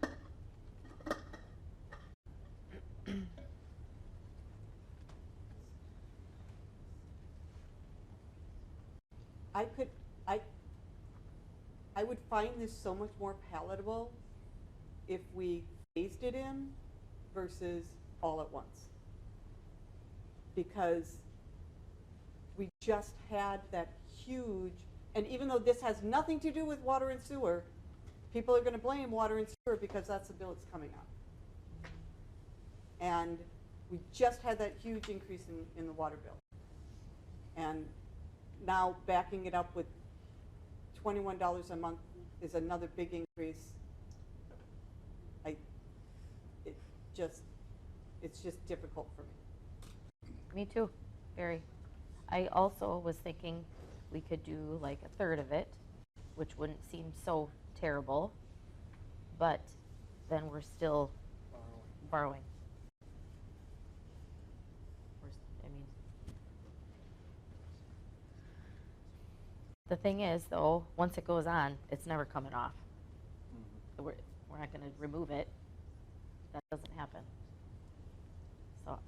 I would find this so much more palatable if we phased it in versus all at once. Because we just had that huge, and even though this has nothing to do with water and sewer, people are going to blame water and sewer because that's the bill that's coming out. And we just had that huge increase in the water bill. And now backing it up with $21 a month is another big increase. It's just difficult for me. Me too, very. I also was thinking we could do like a third of it, which wouldn't seem so terrible, but then we're still borrowing. The thing is, though, once it goes on, it's never coming off. We're not going to remove it. That doesn't happen. So,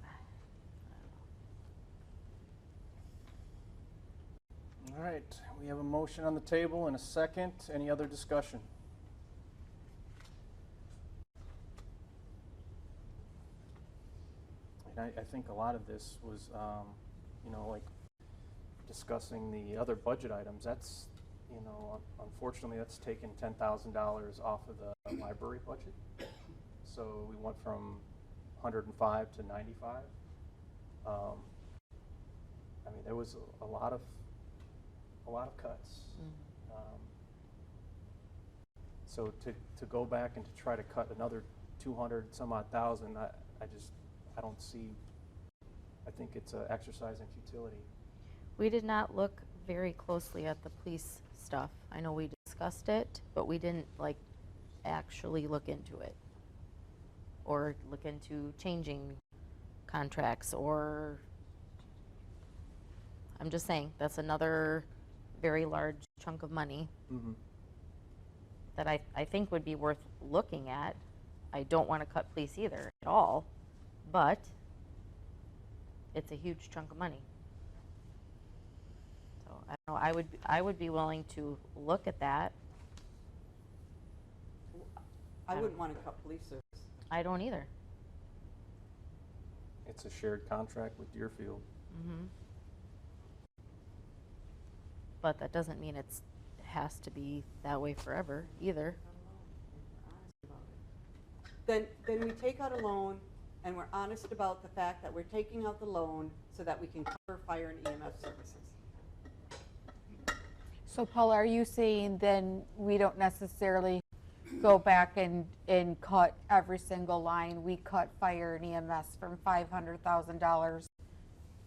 All right, we have a motion on the table and a second. Any other discussion? And I think a lot of this was, you know, like discussing the other budget items. That's, you know, unfortunately, that's taken $10,000 off of the library budget. So we went from 105 to 95. I mean, there was a lot of cuts. So to go back and to try to cut another 200 some odd thousand, I don't see. I think it's an exercise in futility. we did not look very closely at the police stuff. I know we discussed it, but we didn't like actually look into it or look into changing contracts, or I'm just saying that's another very large chunk of money that I think would be worth looking at. I don't want to cut police either at all, but it's a huge chunk of money. So I don't know, I would be willing to look at that. I wouldn't want to cut police service. I don't either. It's a shared contract with Deerfield. But that doesn't mean it has to be that way forever either. Then we take out a loan and we're honest about the fact that we're taking out the loan so that we can cover fire and EMS services. So Paula, are you saying then we don't necessarily go back and cut every single line? We cut fire and EMS from $500,000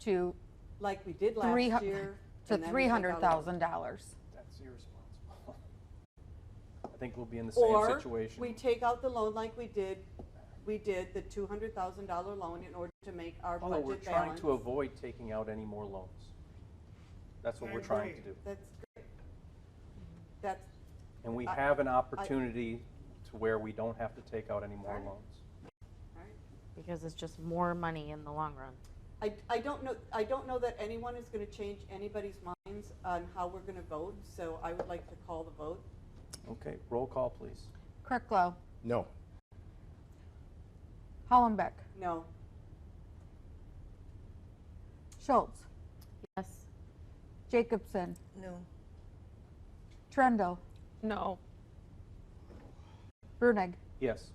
to Like we did last year. and then we take out a loan. $300,000. That's irresponsible. I think we'll be in the same situation. Or we take out the loan like we did the $200,000 loan in order to make our Although we're budget trying balance. to avoid taking out any more loans. That's what we're trying to do. That's great. That's, And we have an opportunity to where we don't have to take out any more Right. loans. all right. Because it's just more money in the long run. I don't know that anyone is going to change anybody's minds on how we're going to vote, so I would like to call the vote. Okay, roll call, please. Kirklow, No. Hollenbeck, No. Schultz, Jacobson, No. Trendle, No. Brunig, Yes.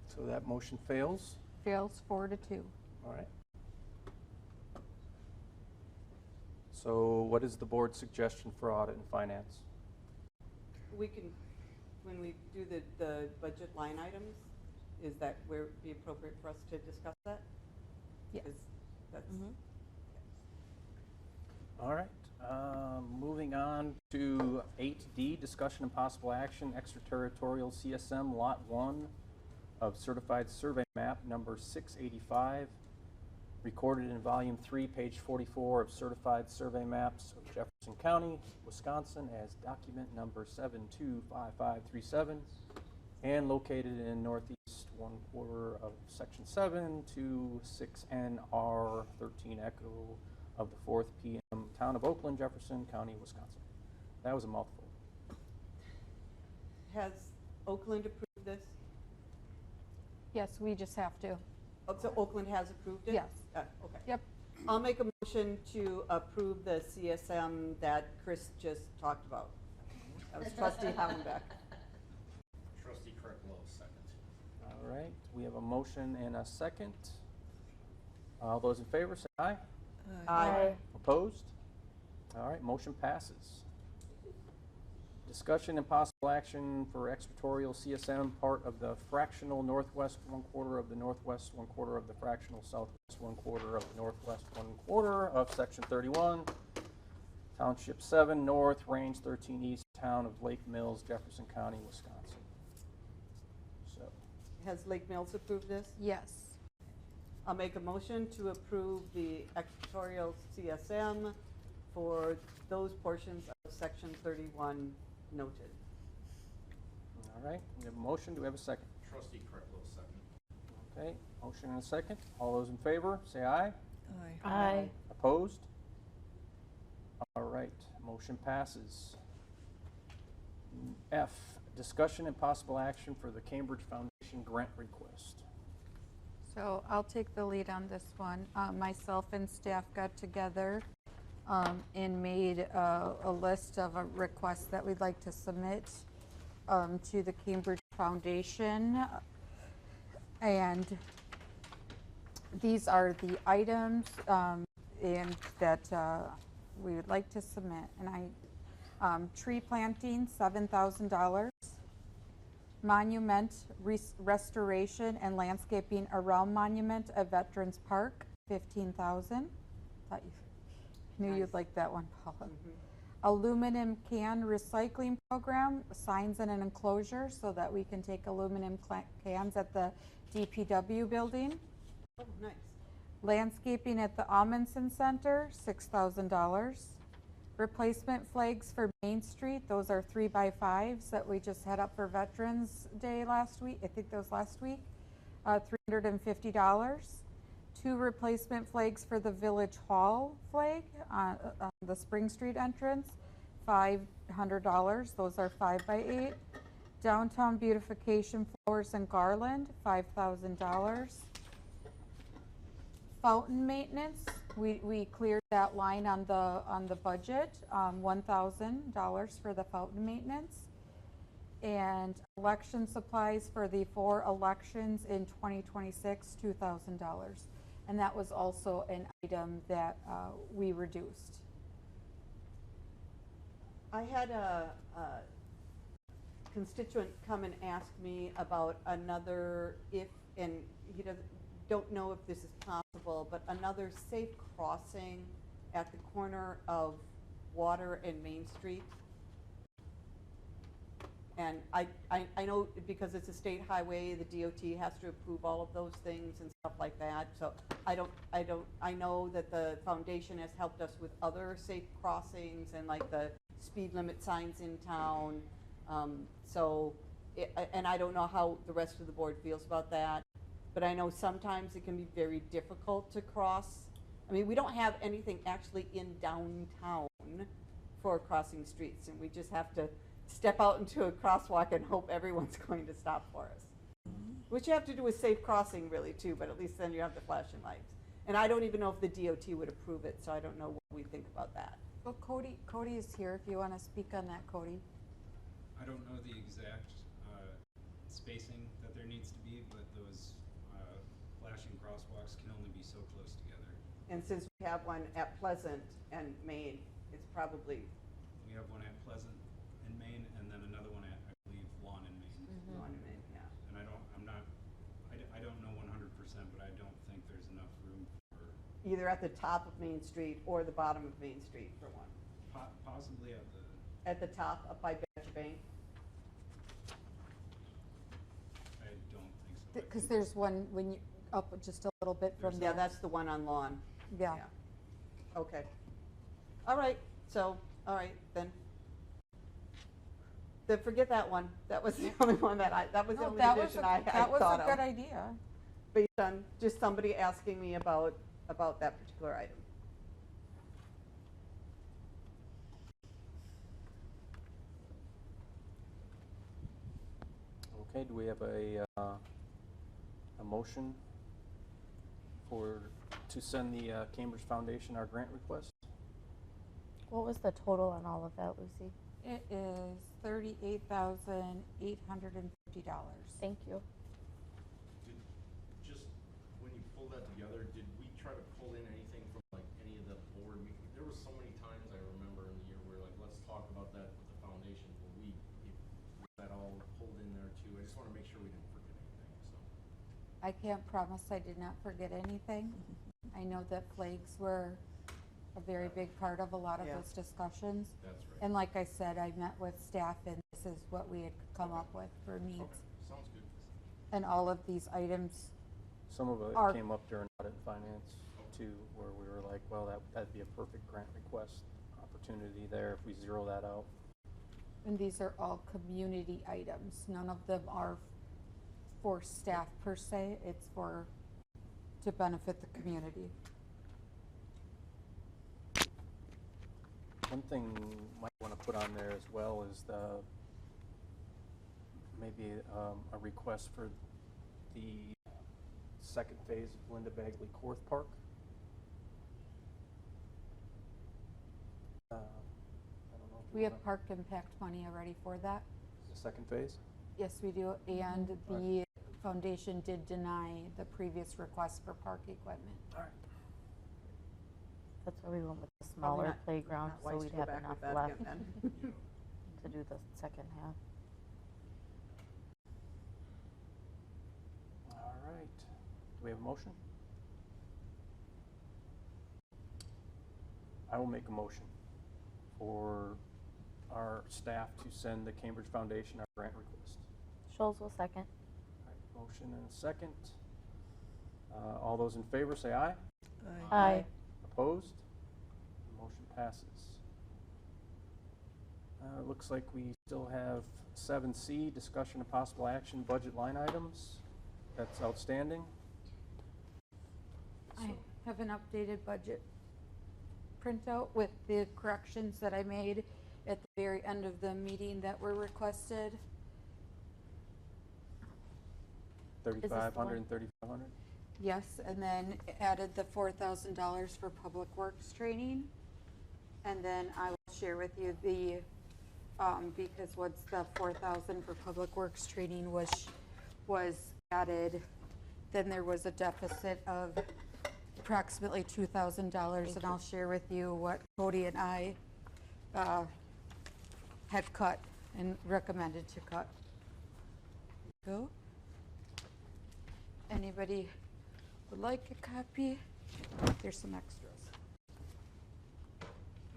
So that motion fails. fails 4-2. All right. So what is the board's suggestion for audit and finance? We can, when we do the budget line items, is that where it be appropriate for us to discuss that? Yes. 'Cause that's, All right. Moving on to 8D, discussion and possible action, extraterritorial CSM Lot 1 of certified survey map number 685, recorded in volume 3, page 44 of certified survey maps of Jefferson County, Wisconsin as document number 725537, and located in northeast 1/4 of section 7 to 6NR 13 Echo of the 4th PM, town of Oakland, Jefferson County, Wisconsin. That was a mouthful. has Oakland approved this? Yes, we just have to. Oh, so Oakland has approved it? Yes. Okay. Yep. I'll make a motion to approve the CSM that Chris just talked about. That was trustee Hollenbeck. Trustee Kirklow, second. All right, we have a motion and a second. All those in favor, say aye. Aye. Opposed? All right, motion passes. Discussion and possible action for extraterritorial CSM, part of the fractional northwest 1/4 of the northwest 1/4 of the fractional southwest 1/4 of the northwest 1/4 of section 31, township 7 north, range 13 east, town of Lake Mills, Jefferson County, Wisconsin. So, Has Lake Mills approved this? Yes. I'll make a motion to approve the extraterritorial CSM for those portions of section 31 noted. all right, we have a motion. Do we have a second? Trustee Kirklow, second. Okay, motion and a second. All those in favor, say aye. Aye. Aye. Opposed? All right, motion passes. F, discussion and possible action for the Cambridge Foundation grant request. So I'll take the lead on this one. Myself and staff got together and made a list of requests that we'd like to submit to the Cambridge Foundation. And these are the items and that we would like to submit. And tree planting, $7,000. Monument restoration and landscaping around monument at Veterans Park, $15,000. Thought you knew you'd Nice. like that one, Paula. Aluminum can recycling program, signs in an enclosure so that we can take aluminum cans at the DPW building. Oh, nice. Landscaping at the Amundsen Center, $6,000. Replacement flags for Main Street, those are 3x5s that we just had up for Veterans Day last week. I think that was last week. $350. 2 replacement flags for the Village Hall flag on the Spring Street entrance, $500. Those are 5x8. Downtown beautification flowers and garland, $5,000. Fountain maintenance, we cleared that line on the budget, $1,000 for the fountain maintenance. And election supplies for the 4 elections in 2026, $2,000. And that was also an item that we reduced. I had a constituent come and ask me about another, and he don't know if this is possible, but another safe crossing at the corner of Water and Main Street. And I know because it's a state highway, the DOT has to approve all of those things and stuff like that. So I know that the foundation has helped us with other safe crossings and like the speed limit signs in town. And I don't know how the rest of the board feels about that, but I know sometimes it can be very difficult to cross. I mean, we don't have anything actually in downtown for crossing streets, and we just have to step out into a crosswalk and hope everyone's going to stop for us. Which you have to do with safe crossing really too, but at least then you have the flashing lights. And I don't even know if the DOT would approve it, so I don't know what we think about that. Well, Cody is here if you want to speak on that, Cody. I don't know the exact spacing that there needs to be, but those flashing crosswalks can only be so close together. And since we have one at Pleasant and Maine, it's probably We have one at Pleasant in Maine, and then another one at, I believe, Lawn in Maine. on Maine, yeah. And I don't know 100%, but I don't think there's enough room for, Either at the top of Main Street or the bottom of Main Street for one. possibly at the, At the top, up by Badger Bank. I don't think so. Because there's one when you, up just a little bit from Yeah, there. that's the one on Lawn. Yeah. Okay. All right, so, all right, then. Forget that one. That was the only one that was the No, only that was addition a- I That was thought a of. good idea. Based on just somebody asking me about that particular item. Okay, do we have a motion to send the Cambridge Foundation our grant request? What was the total on all of that, Lucy? It is $38,850. Thank you. Just when you pull that together, did we try to pull in anything from like any of the board meetings? There was so many times I remember in the year where like, let's talk about that with the foundation. But was that all pulled in there too? I just want to make sure we didn't forget anything, so. I can't promise I did not forget anything. I know that flags were a very big part of a lot of Yeah. those discussions. That's right. And like I said, I met with staff and this is what we had come up with for needs. Okay, sounds good. And all of these items, Some of it Our- came up during audit and finance too, where we were like, well, that'd be a perfect grant request opportunity there if we zero that out. and these are all community items. None of them are for staff per se. It's to benefit the community. One thing you might want to put on there as well is maybe a request for the second phase of Linda Bagley Court Park. I don't know if you We have wanna- park impact money already for that. The second phase? Yes, we do. And the foundation did deny the previous request for park equipment. All right. That's why we went with the Probably smaller not- playground, not so wise we'd to go have back enough with that left again then. to do the second half. All right. Do we have a motion? I will make a motion for our staff to send the Cambridge Foundation our grant request. Scholes will second. All right, motion and a second. All those in favor say aye. Aye. Opposed? Motion passes. Looks like we still have 7C, discussion of possible action, budget line items. That's outstanding. I have an updated budget printout with the corrections that I made at the very end of the meeting that were requested. this the 3,500 one? and 3,500? Yes, and then added the $4,000 for public works training. And then I will share with you the, because once the $4,000 for public works training was added, then there was a deficit of approximately $2,000. And I'll share with you what Cody and I had cut and recommended to cut. Go. Anybody would like a copy? There's some extras.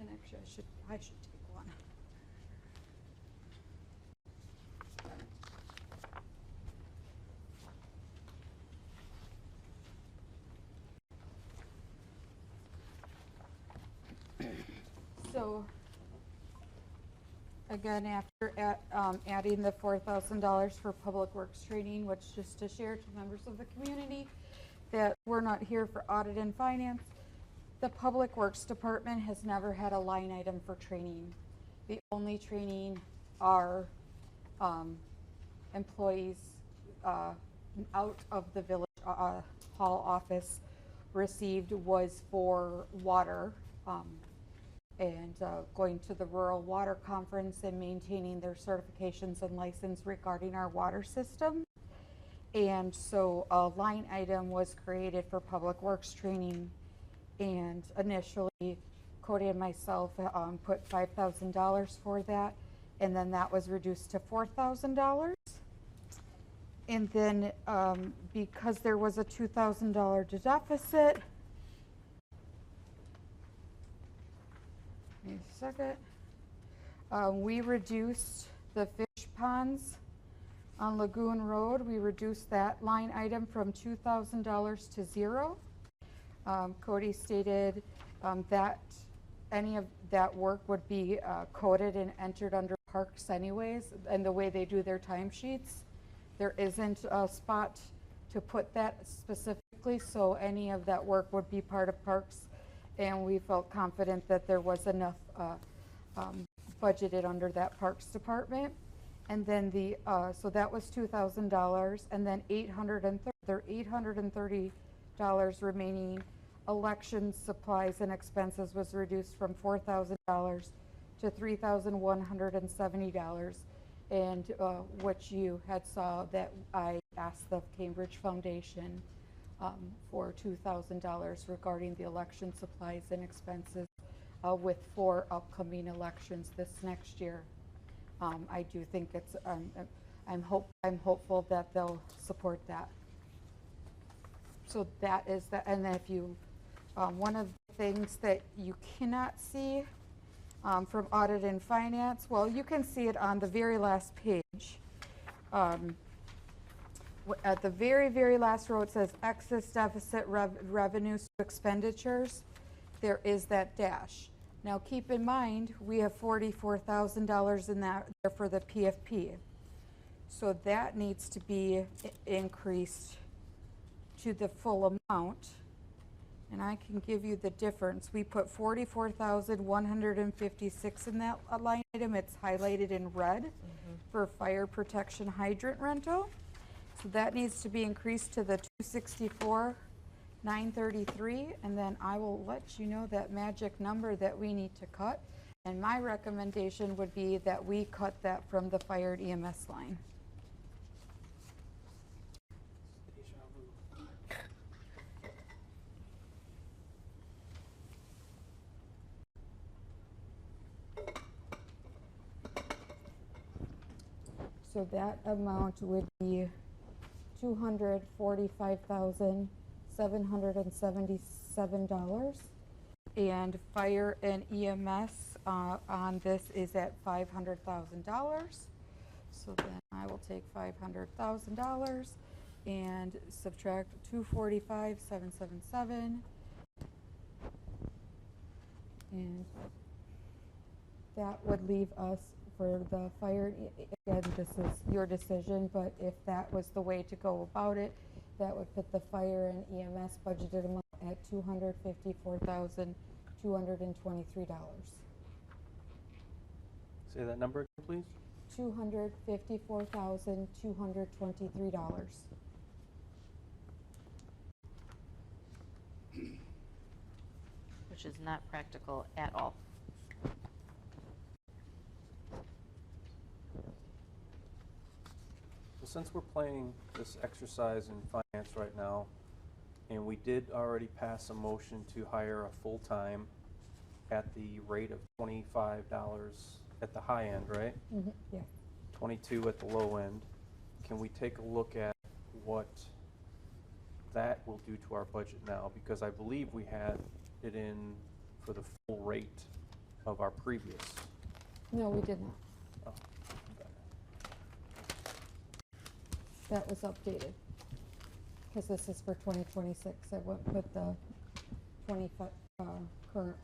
And actually, I should take one. So, again, after adding the $4,000 for public works training, which just to share to members of the community that we're not here for audit and finance, the Public Works Department has never had a line item for training. The only training our employees out of the village hall office received was for water, and going to the Rural Water Conference and maintaining their certifications and license regarding our water system. And so a line item was created for Public Works training, and initially Cody and myself put $5,000 for that, and then that was reduced to $4,000. And then because there was a $2,000 deficit, give me a second, we reduced the fish ponds on Lagoon Road. We reduced that line item from $2,000 to $0. Cody stated that any of that work would be coded and entered under parks anyways, and the way they do their timesheets. There isn't a spot to put that specifically, so any of that work would be part of parks, and we felt confident that there was enough budgeted under that parks department. And then so that was $2,000, and then $830 remaining election supplies and expenses was reduced from $4,000 to $3,170. And what you had saw that I asked the Cambridge Foundation for $2,000 regarding the election supplies and expenses with 4 upcoming elections this next year. I do think it's, I'm hopeful that they'll support that. So that is that, and then if you, one of the things that you cannot see from audit and finance, well, you can see it on the very last page. At the very, very last row, it says excess deficit revenues to expenditures. There is that dash. Now keep in mind, we have $44,000 in that there for the PFP. So that needs to be increased to the full amount. And I can give you the difference. We put $44,156 in that line item. It's highlighted in red for fire protection hydrant rental. So that needs to be increased to the $264,933, and then I will let you know that magic number that we need to cut. And my recommendation would be that we cut that from the fire and EMS line. So that amount would be $245,777, and fire and EMS on this is at $500,000. So then I will take $500,000 and subtract $245,777, and that would leave us for the fire. Again, this is your decision, but if that was the way to go about it, that would put the fire and EMS budgeted amount at $254,223. Say that number again, please. $254,223. Which is not practical at all. Well, since we're playing this exercise in finance right now, and we did already pass a motion to hire a full-time at the rate of $25 at the high end, right? Mm-hmm. Yeah. 22 at the low end. Can we take a look at what that will do to our budget now? Because I believe we had it in for the full rate of our previous. No, we did not. Oh, okay. That was updated, because this is for 2026. I went put the 25 current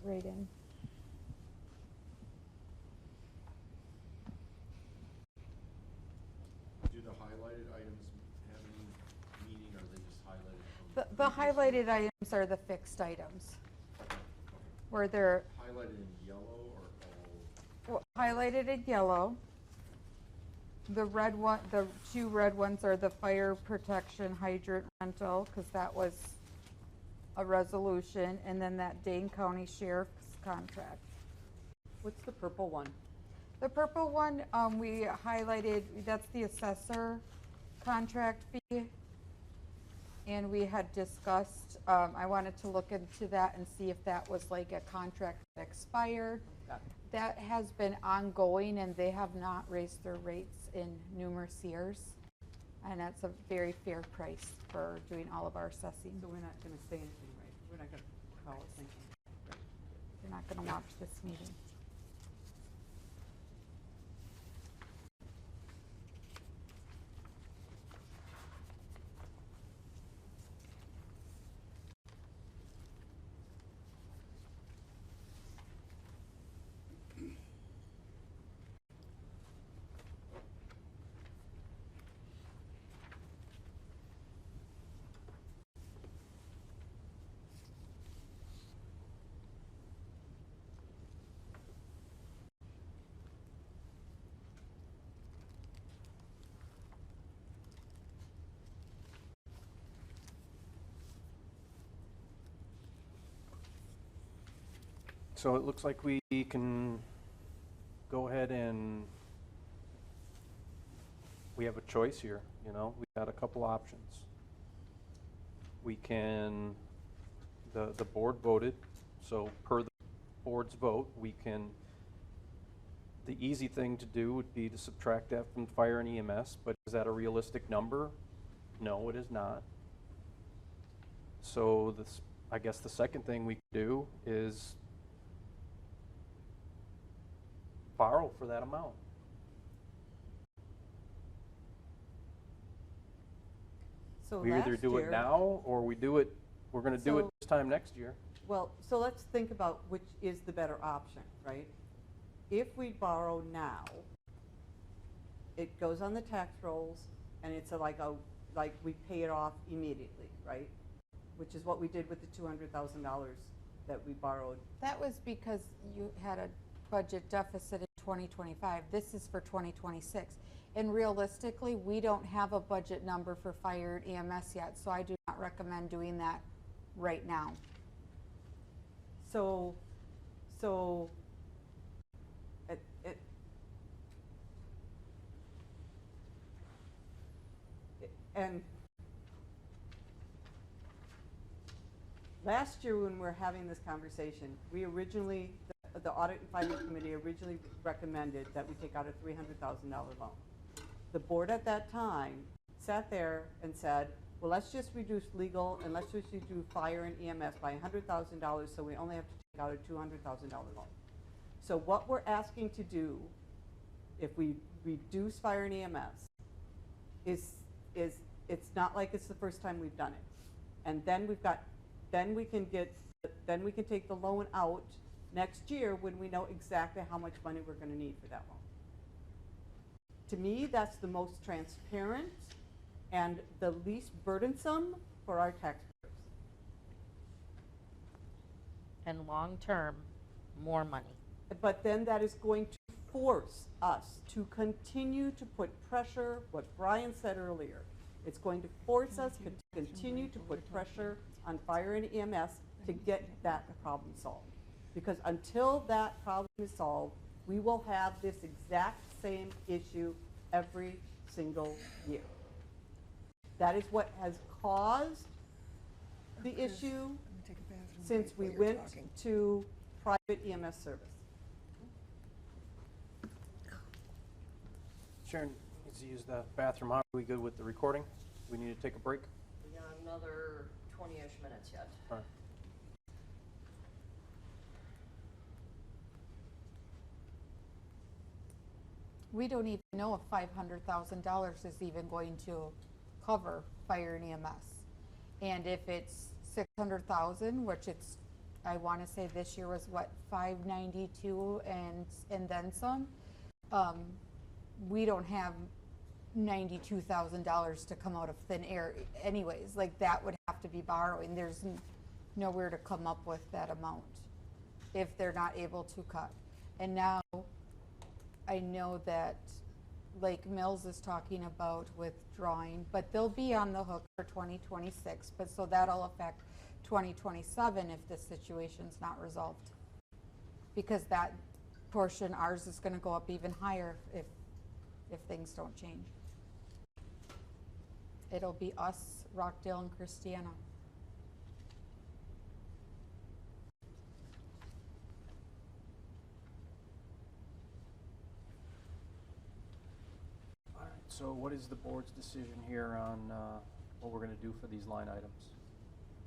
rate in. Do the highlighted items have any meaning, or are they just highlighted from? The highlighted items are the fixed items, where they're Highlighted in yellow or all? highlighted in yellow. The red one, the two red ones are the fire protection hydrant rental, because that was a resolution, and then that Dane County Sheriff's contract. What's the purple one? The purple one, we highlighted, that's the assessor contract fee. And we had discussed, I wanted to look into that and see if that was like a contract that expired. Got it. That has been ongoing, and they have not raised their rates in numerous years. And that's a very fair price for doing all of our assessing. So we're not going to say anything, right? We're not going to call it anything. Right. They're not going to watch this meeting. So it looks like we can go ahead and, we have a choice here, you know, we've got a couple options. We can, the board voted, so per the board's vote, we can, the easy thing to do would be to subtract that from fire and EMS, but is that a realistic number? No, it is not. So this, I guess the second thing we could do is borrow for that amount. So We either last do year- it now, or we do it, we're gonna do it So- this time next year. Well, so let's think about which is the better option, right? If we borrow now, it goes on the tax rolls, and it's like we pay it off immediately, right? Which is what we did with the $200,000 that we borrowed. That was because you had a budget deficit in 2025. This is for 2026. And realistically, we don't have a budget number for fire and EMS yet, so I do not recommend doing that right now. So, and last year when we were having this conversation, we originally, the Audit and Finance Committee originally recommended that we take out a $300,000 loan. The board at that time sat there and said, well, let's just reduce legal and let's just reduce fire and EMS by $100,000 so we only have to take out a $200,000 loan. So what we're asking to do, if we reduce fire and EMS, is it's not like it's the first time we've done it. And then then we can take the loan out next year when we know exactly how much money we're going to need for that loan. To me, that's the most transparent and the least burdensome for our taxpayers. And long-term, more money. But then that is going to force us to continue to put pressure, what Brian said earlier. It's going to force us to continue to put pressure on fire and EMS to get that problem solved. Because until that problem is solved, we will have this exact same issue every single year. That is what has caused the issue Take a bathroom since break we while you're went talking. to private EMS service. Sharon needs to use the bathroom. Are we good with the recording? We need to take a break? We got another 20-ish minutes yet. All right. We don't even know if $500,000 is even going to cover fire and EMS. And if it's 600,000, which it's, I want to say this year was what, 592 and then some, we don't have $92,000 to come out of thin air anyways. Like, that would have to be borrowing. There's nowhere to come up with that amount if they're not able to cut. And now I know that Lake Mills is talking about withdrawing, but they'll be on the hook for 2026, but so that'll affect 2027 if this situation's not resolved. Because that portion, ours is gonna go up even higher if things don't change. It'll be us, Rockdale and Christiana. All right, so what is the board's decision here on what we're going to do for these line items?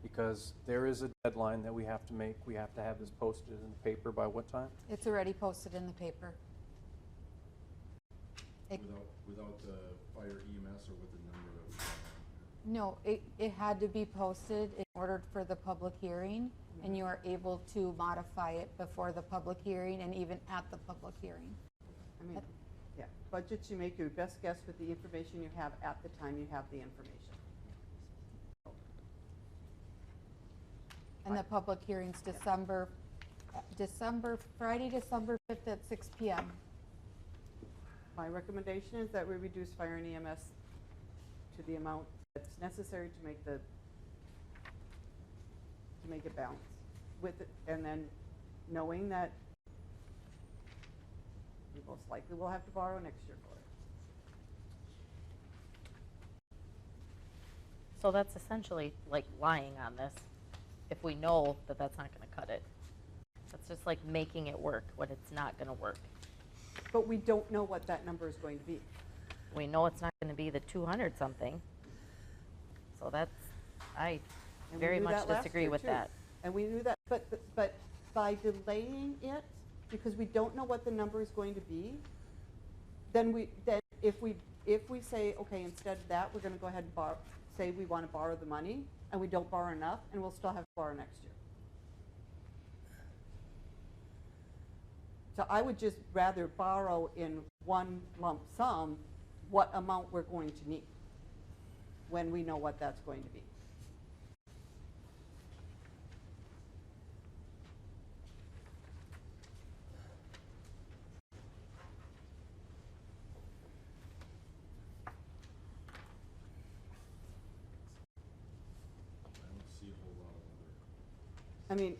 Because there is a deadline that we have to make. We have to have this posted in the paper by what time? It's already posted in the paper. It- Without the fire EMS or with the number that we have on No, it had to be posted in order for the public hearing, and you are able to modify it before the public hearing and even at the public hearing. I mean, yeah, budgets, you make your best guess with the information you have at the time you have the information. And the public hearing's Friday, December 5th at 6 PM. My recommendation is that we reduce fire and EMS to the amount that's necessary to make it balance with it, and then knowing that we most likely will have to borrow next year for it. So that's essentially like lying on this, if we know that that's not gonna cut it. That's just like making it work when it's not gonna work. But we don't know what that number is going to be. We know it's not gonna be the 200 something. So that's, I And we very knew much that last disagree year, with too. that. And we knew that, but by delaying it, because we don't know what the number is going to be, then if we say, okay, instead of that, we're gonna go ahead and say we wanna borrow the money, and we don't borrow enough, and we'll still have to borrow next year. So I would just rather borrow in one lump sum what amount we're going to need when we know what that's going to be. I don't see a whole lot of other. I mean,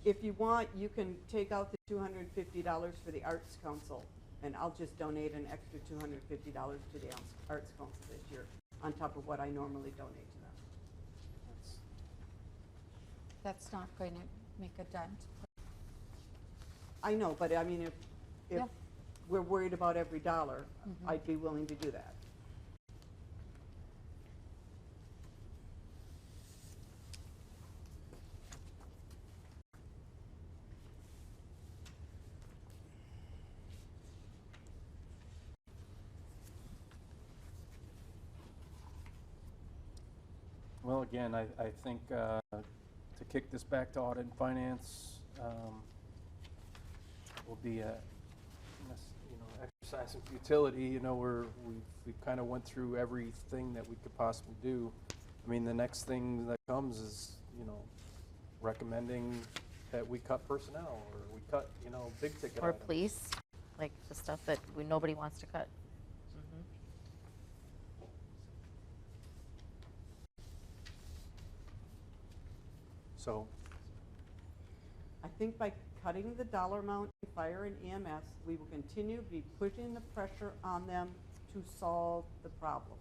if you want, you can take out the $250 for the Arts Council, and I'll just donate an extra $250 to the Arts Council this year, on top of what I normally donate to them. That's not going to make a dent. I know, but I mean, if Yeah. we're worried about every dollar, I'd be willing to do that. Well, again, I think to kick this back to audit and finance will be a exercise in futility. We've kind of went through everything that we could possibly do. I mean, the next thing that comes is recommending that we cut personnel or we cut big ticket Or items. police, like the stuff that nobody wants to cut. So I think by cutting the dollar amount in fire and EMS, we will continue to be putting the pressure on them to solve the problem.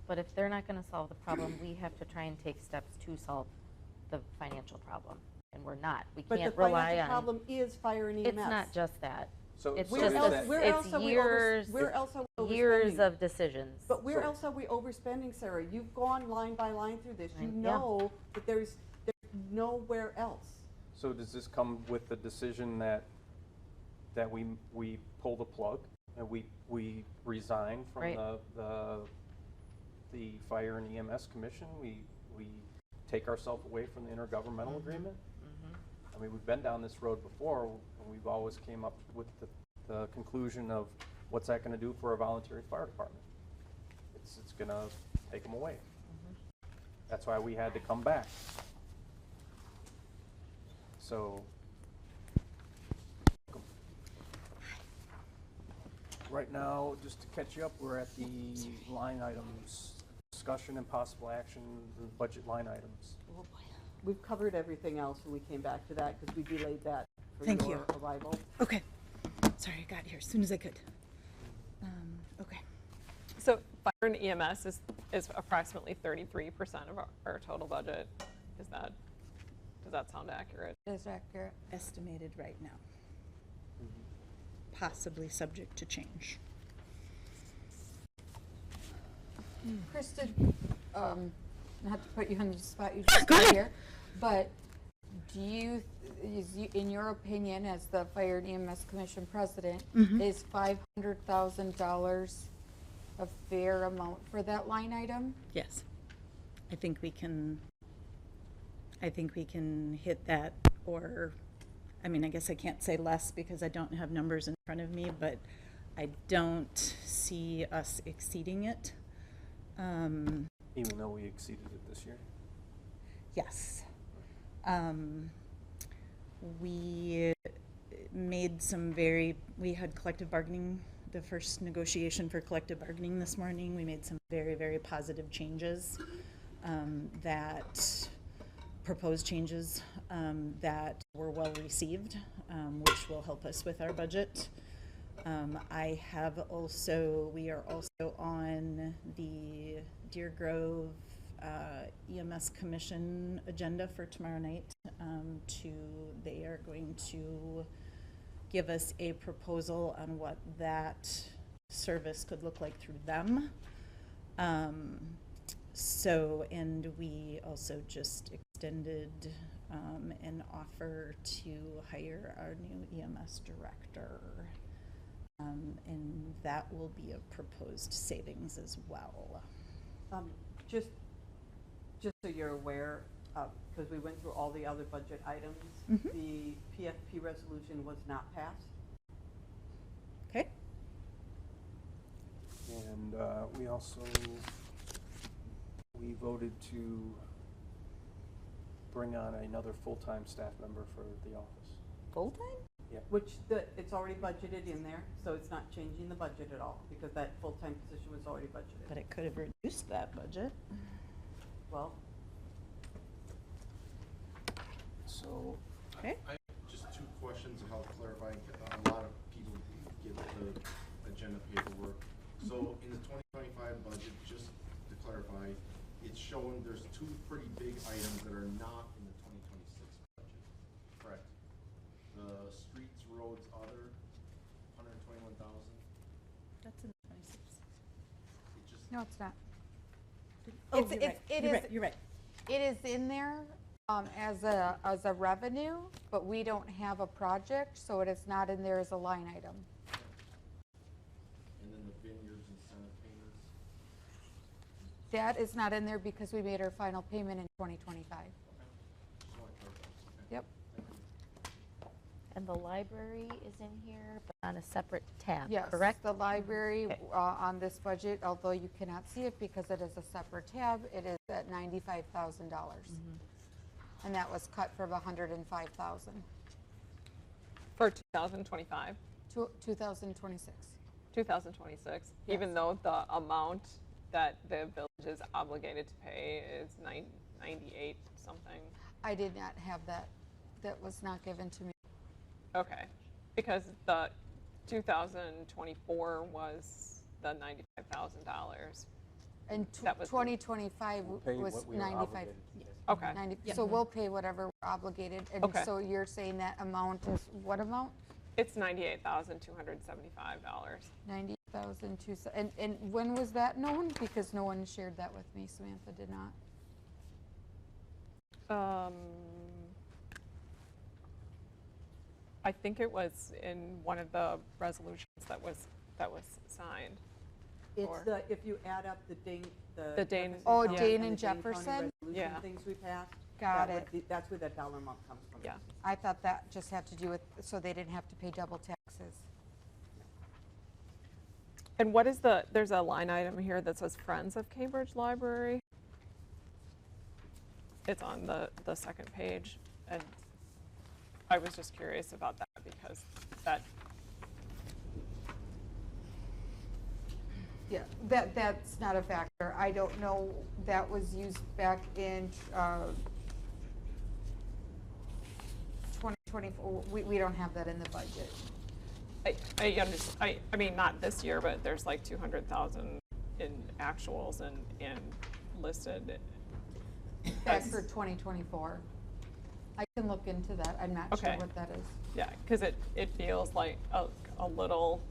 But if they're not gonna solve the problem, we have to try and take steps to solve the financial problem, and we're not. We But the can't rely financial on. problem is fire and EMS. It's not just that. So It's so Where is just else, that- where it's else are we years- where else are we Years overspending? of decisions. But where So- else are we overspending, Sarah? You've gone line by line through this. You Yeah. know that there's nowhere else. So does this come with the decision that we pull the plug and we resign from Right. the Fire and EMS Commission? We take ourselves away from the intergovernmental agreement? I mean, we've been down this road before, and we've always came up with the conclusion of what's that going to do for a voluntary fire department? It's going to take them away. That's why we had to come back. So, Right now, just to catch you up, we're at the line items, discussion and possible action, the budget line items. We've covered everything else, and we came back to that because we delayed that for Thank your you. arrival. Okay. Sorry, I got here as soon as I could. Okay. So fire and EMS is approximately 33% of our total budget. Does that sound accurate? Is accurate. Estimated right now. Possibly subject to change. Kristen, not to put you on the spot, you just Go got ahead. here, but in your opinion, as the Fire and EMS Commission President, is $500,000 a fair amount for that line item? Yes. I think we can hit that, or, I mean, I guess I can't say less because I don't have numbers in front of me, but I don't see us exceeding it. Even though we exceeded it this year? Yes. We made we had collective bargaining, the first negotiation for collective bargaining this morning. We made some very, very positive changes, proposed changes that were well received, which will help us with our budget. We are also on the Deer Grove EMS Commission agenda for tomorrow night. They are going to give us a proposal on what that service could look like through them. And we also just extended an offer to hire our new EMS director. And that will be a proposed savings as well. Just so you're aware, because we went through all the other budget items, the PFP resolution was not passed. Okay. And we voted to bring on another full-time staff member for the office. Full-time? Which it's already budgeted in there, so it's not changing the budget at all, because that full-time position was already budgeted. But it could have reduced that budget. Well, So, Okay. I just two questions of how to clarify. A lot of people get the agenda paperwork. So in the 2025 budget, just to clarify, it's showing there's two pretty big items that are not in the 2026 budget, correct? The streets, roads, other, 121,000. That's in 26. It just No, it's not. Oh, You're right. It is in there as a revenue, but we don't have a project, so it is not in there as a line item. And then the vineyards incentive payments. That is not in there because we made our final payment in 2025. Just want to clarify. Okay. Yep. Thank you. And the library is in here, but on a separate tab, Yes, correct? the library Okay. on this budget, although you cannot see it because it is a separate tab, it is at $95,000. And that was cut from $105,000 For 2025, to 2026. 2026, Yes. even though the amount that the village is obligated to pay is 98 something. I did not have that. That was not given to me. Okay, because the 2024 was the $95,000. And That was- 2025 we'll pay was what we were 95. obligated. Okay. 90, Yeah. so we'll pay whatever we're obligated. And Okay. so you're saying that amount is what amount? It's $98,275. 90,002. And when was that known? Because no one shared that with me. Samantha did not. I think it was in one of the resolutions that was signed. it's Or- if you add up the Dane, The Dane- Jefferson Oh, County Dane the and County Jefferson? resolution Yeah. things we passed. Got that it. would be- That's where that dollar amount comes from. Yeah. I thought that just had to do with, so they didn't have to pay double taxes. And what is there's a line item here that says Friends of Cambridge Library. It's on the second page, and I was just curious about that because that, Yeah, that's not a factor. I don't know, that was used back in 2024. We don't have that in the budget. I understand, I mean, not this year, but there's like 200,000 in actuals and listed. Back for 2024. I can look into that. I'm not sure Okay. what that is. Yeah, because it feels like a little,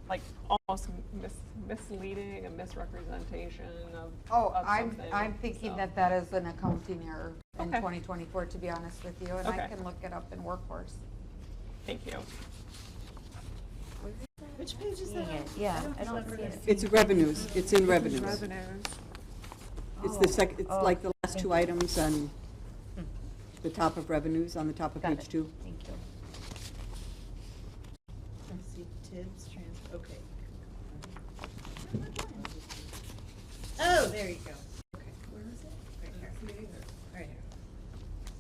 like almost misleading, a misrepresentation of Oh, of something. I'm thinking so. that is an accounting error in Okay. 2024, to be honest with you, and I Okay. can look it up in Workforce. Thank you. Which page is Seeing that on? it. Yeah, I don't see it. It's revenues, it's in revenues. Revenues. It's the sec, it's Oh, like the last two thank you. items on the top of revenues, on the top of Got page it. 2. Thank you. Let's see, TIDS, okay. Oh, there you go. Okay, where is it? Right here. Right here.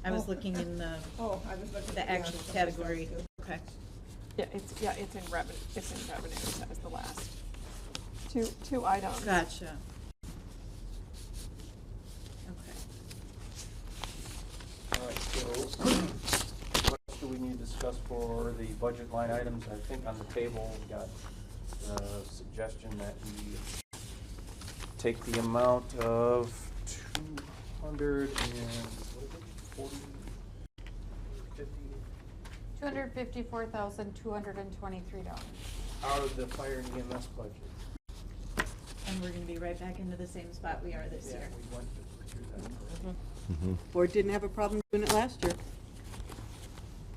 I was looking in the, Oh, I was looking. the actual category. Okay. Yeah, it's in revenue, it's in revenues, that was the last two items. Gotcha. Okay. All right, so what else do we need to discuss for the budget line items? I think on the table, we got a suggestion that we take the amount of 200 and, what is it, 40, 50, $254,223. out of the fire and EMS budget. And we're gonna be right back into the same spot we are this Yeah, year. we went through that already. Board didn't have a problem doing it last year.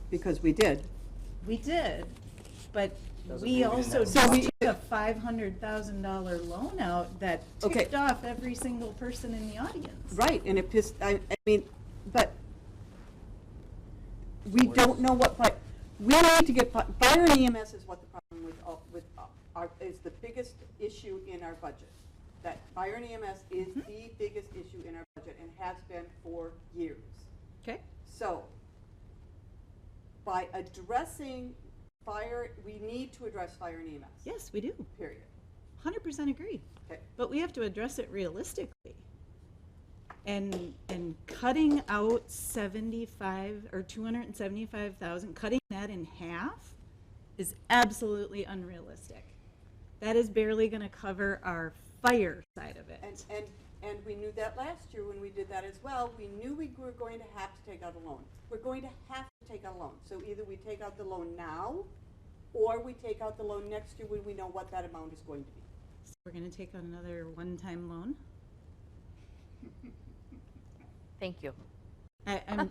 Because we did. We did, but Doesn't we mean we didn't also have So we- took a $500,000 loan out that Okay. ticked off every single person in the audience. Right, and it pissed, I mean, but we don't know what, we need to get, fire and EMS is what the problem with our, is the biggest issue in our budget. That fire and EMS is the biggest issue in our budget and has been for years. Okay. So, by addressing fire, we need to address fire and EMS. Yes, we do. Period. 100% agree. Okay. But we have to address it realistically. And cutting out 75 or 275,000, cutting that in half is absolutely unrealistic. That is barely going to cover our fire side of it. And we knew that last year when we did that as well. We knew we were going to have to take out a loan. We're going to have to take out a loan. So either we take out the loan now, or we take out the loan next year when we know what that amount is going to be. So we're going to take out another one-time loan. Thank you.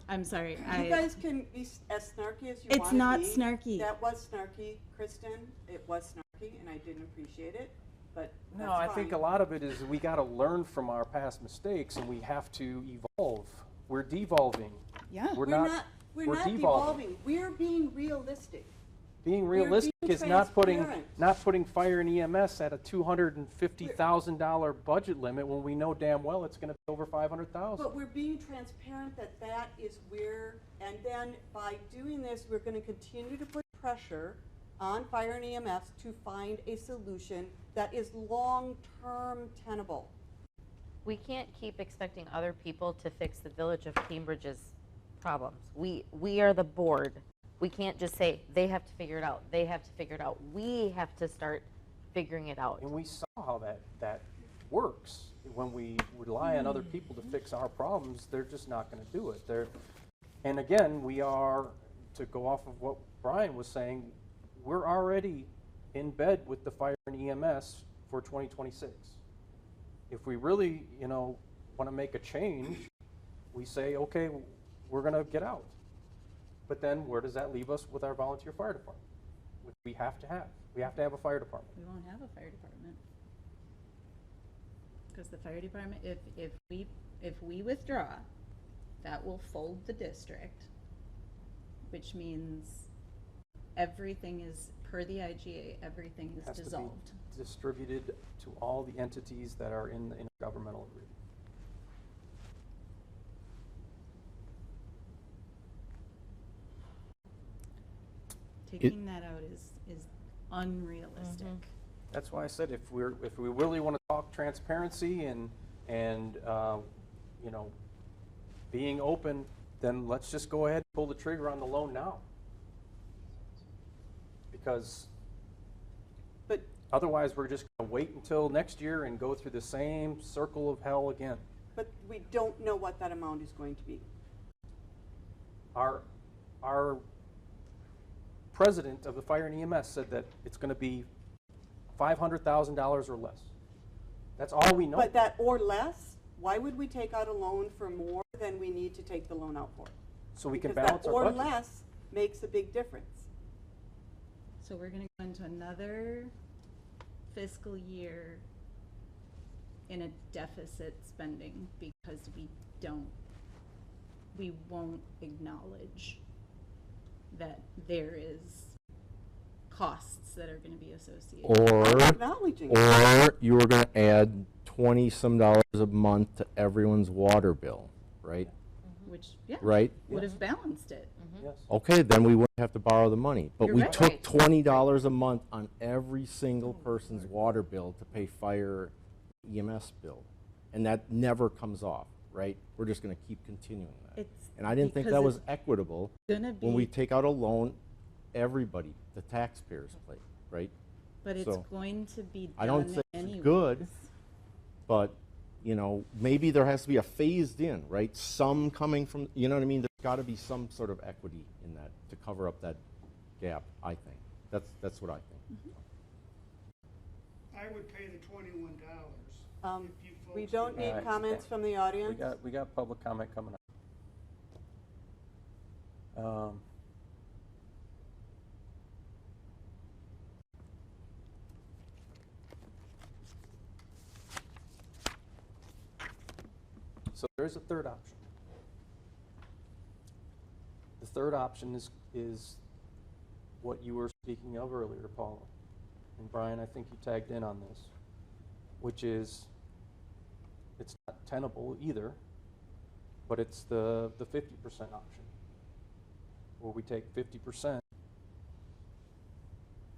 I'm sorry. You guys can be as snarky as you want to be. It's not snarky. That was snarky, Kristen. It was snarky, and I didn't appreciate it, but that's No, I think a fine. lot of it is we got to learn from our past mistakes, and we have to evolve. We're devolving. Yeah. We're We're not not devolving. We're being realistic. being we're realistic being is not putting transparent. fire and EMS at a $250,000 budget limit when we know damn well it's going to be over 500,000. But we're being transparent that is where, and then by doing this, we're going to continue to put pressure on fire and EMS to find a solution that is long-term tenable. We can't keep expecting other people to fix the Village of Cambridge's problems. We are the board. We can't just say, they have to figure it out. They have to figure it out. We have to start figuring it out. And we saw how that works. When we rely on other people to fix our problems, they're just not going to do it. And again, we are, to go off of what Brian was saying, we're already in bed with the fire and EMS for 2026. If we really, want to make a change, we say, okay, we're going to get out. But then where does that leave us with our volunteer fire department? Which we have to have. We have to have a fire department. We won't have a fire department. Because the fire department, if we withdraw, that will fold the district, which means everything is, per the IGA, everything is Has to be dissolved. distributed to all the entities that are in the intergovernmental agreement. Taking that out is unrealistic. That's why I said if we really want to talk transparency and you know, being open, then let's just go ahead and pull the trigger on the loan now. Because But, otherwise, we're just going to wait until next year and go through the same circle of hell again. but we don't know what that amount is going to be. Our president of the Fire and EMS said that it's going to be $500,000 or less. That's all we know. But that or less, why would we take out a loan for more than we need to take the loan out for? So we can Because balance that our or budget. less makes a big difference. So we're gonna go into another fiscal year in a deficit spending because we won't acknowledge that there is costs that are gonna be associated. Or, Acknowledging it. or you were gonna add $20-some a month to everyone's water bill, right? Which, yeah, Right? would have balanced it. Yes. Okay, then we wouldn't have to borrow the money. But You're we right. took $20 a month on every single person's water bill to pay fire EMS bill. And that never comes off, right? We're just gonna keep continuing that. It's And I didn't think because that was it's equitable. gonna When we be, take out a loan, everybody, the taxpayers pay, right? but it's so, going to be I don't done say it's anyways. good, but, you know, maybe there has to be a phased in, right? Some coming from, you know what I mean? There's got to be some sort of equity in that to cover up that gap, I think. That's what I think. I would pay the $21 if you folks. We don't did need All right. comments from the audience. We got public comment coming up. So there's a third option. The third option is what you were speaking of earlier, Paula. And Brian, I think you tagged in on this, which is, it's not tenable either, but it's the 50% option, where we take 50%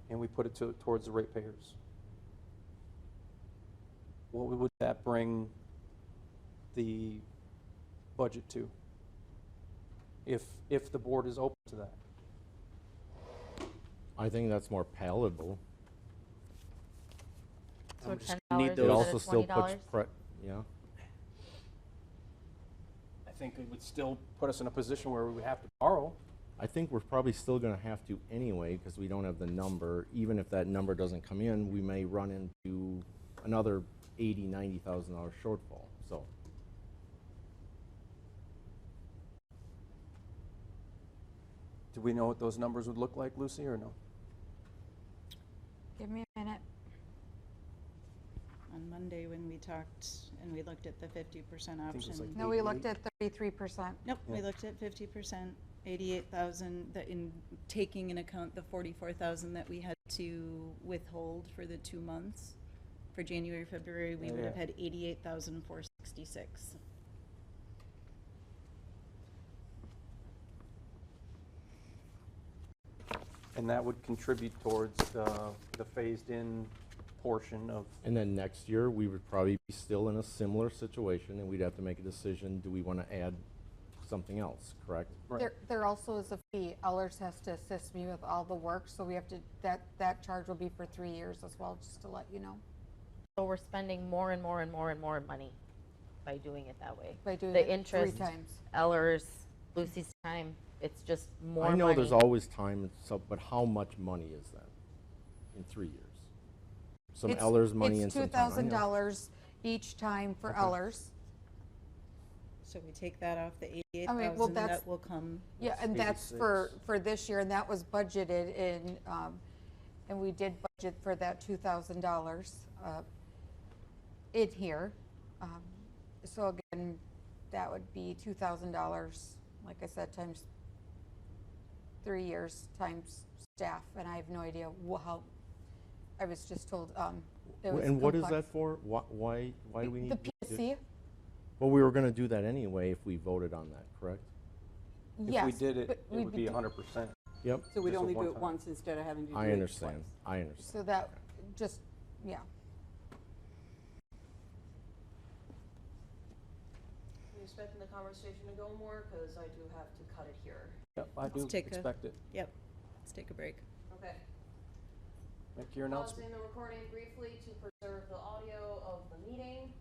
and we put it towards the ratepayers. What would that bring the budget to, if the board is open to that? I think that's more palatable. So I'm just $10 gonna need instead It those- of also still puts, $20? yeah. I think it would still put us in a position where we would have to borrow. I think we're probably still going to have to anyway because we don't have the number. Even if that number doesn't come in, we may run into another $80,000, $90,000 shortfall. So Do we know what those numbers would look like, Lucy, or no? Give me a minute. On Monday, when we talked and we looked at the 50% think it was option. like No, we looked at 33%. Nope, we Yeah. looked at 50%, 88,000, that in taking in account the 44,000 that we had to withhold for the 2 months. For January, February, we Yeah, would have yeah. had 88,466. And that would contribute towards the phased-in portion of, and then next year, we would probably be still in a similar situation, and we'd have to make a decision, do we want to add something else, correct? right. There also is a fee. Ellers has to assist me with all the work, so we have to, that charge will be for 3 years as well, just to let you know, So we're spending more and more and more and more money by doing it that way. by doing The it 3 interest, times. Ellers, Lucy's time, it's just more money. I know there's always time, and so, but how much money is that in 3 years? Some It's- Ellers money and It's some time. I know. $2,000 each time for Okay. Ellers. So we take that off the well, 88,000, that's- that will come. Yeah, and that's for this year, and that was budgeted in, and we did budget for that $2,000 in here. So again, that would be $2,000, like I said, times 3 years, times staff, and I have no idea how, I was just told, it was And what is complex. that for? Why do we need? The to do- PSC, Well, we were going to do that anyway if we voted on that, correct? yes. If we did it, but it we'd would be do- 100%. Yep, So we'd Just a only do it one-time. once instead of having to do it I twice. understand, I understand. So that, just yeah. Are you expecting the conversation to go more? Because I do have to cut it here. Yep, I do Let's take a- expect it. Yep, let's take a break. Okay. Make your announcement. Pausing the recording briefly to preserve the audio of the meeting.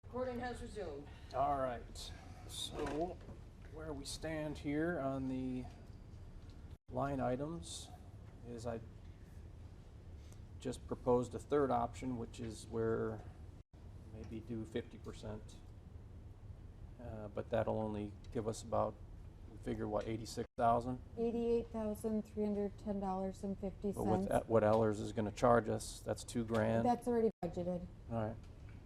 Recording has resumed. All right, so where we stand here on the line items is I just proposed a third option, which is where maybe do 50%. But that'll only give us about, we figure what, 86,000? $88,310.50. But with what Ellers is gonna charge us, that's $2,000. That's already budgeted. All right,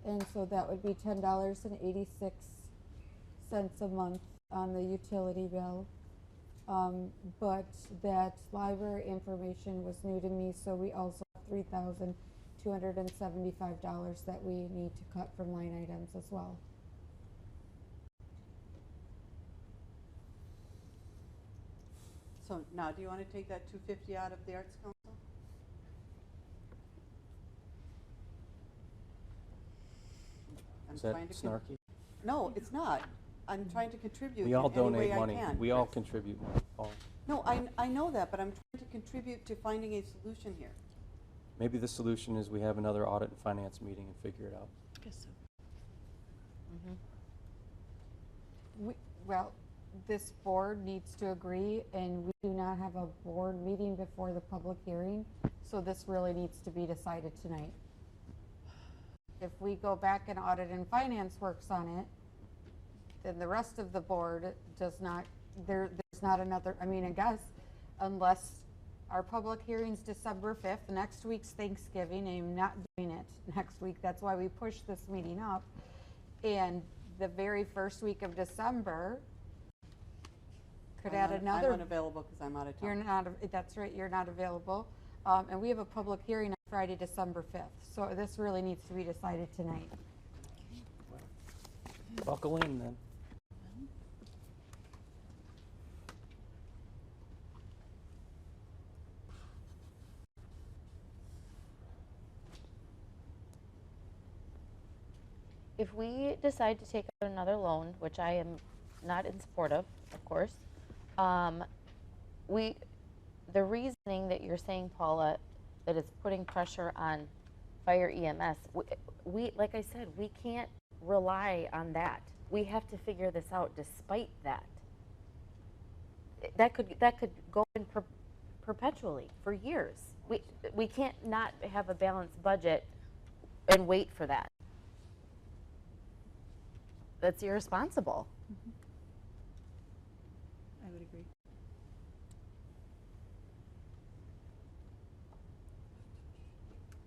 And so that would be $10.86 a month on the utility bill. But that library information was new to me, so we also have $3,275 that we need to cut from line items as well. So now, do you want to take that 250 out of the Arts Council? I'm is that trying to snarky? No, it's not. I'm trying to contribute We in all any way donate I money. can. We all contribute money, Paul. No, I know that, but I'm trying to contribute to finding a solution here. Maybe the solution is we have another audit and finance meeting and figure it out. Guess so. Well, this board needs to agree, and we do not have a board meeting before the public hearing, so this really needs to be decided tonight. If we go back and audit and finance works on it, then the rest of the board does not, there's not another, I mean, I guess, unless our public hearing's December 5th, next week's Thanksgiving, and I'm not doing it next week, that's why we pushed this meeting up. And the very first week of December could add another. I'm unavailable because I'm out of town. You're not, that's right, you're not available. And we have a public hearing on Friday, December 5th. So this really needs to be decided tonight. Buckle in then. If we decide to take out another loan, which I am not in support of course, the reasoning that you're saying, Paula, that it's putting pressure on fire EMS, we like I said, we can't rely on that. We have to figure this out despite that. That could go in perpetually for years. We can't not have a balanced budget and wait for that. That's irresponsible. I would agree.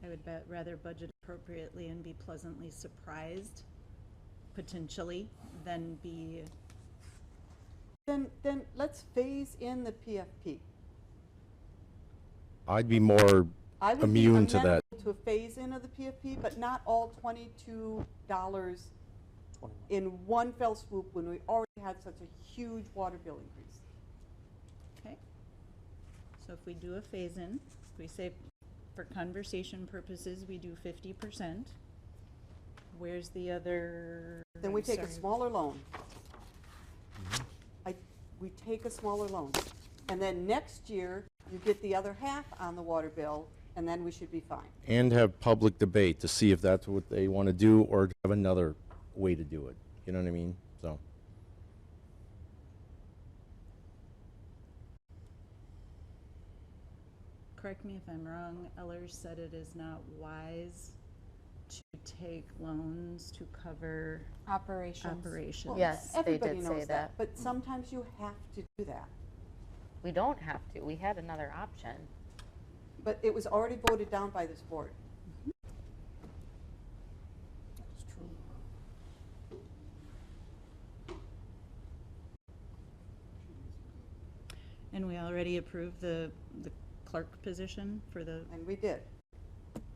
I would rather budget appropriately and be pleasantly surprised, potentially, than be. Then let's phase in the PFP. I'd be more I would immune be to that. amenable to a phase in of the PFP, but not all $22 in one fell swoop when we already had such a huge water bill increase. Okay. So if we do a phase-in, we say for conversation purposes, we do 50%. Where's the other? Then we I'm take a sorry. smaller loan. We take a smaller loan. And then next year, you get the other half on the water bill, and then we should be fine. And have public debate to see if that's what they want to do or have another way to do it. You know what I mean? So. Correct me if I'm wrong, Ellers said it is not wise to take loans to cover Operations. operations. Well, Yes, they everybody did knows say that. But sometimes you have to do that. We don't have to. We had another option. But it was already voted down by this board. That's true. And we already approved the clerk position for the, And we did.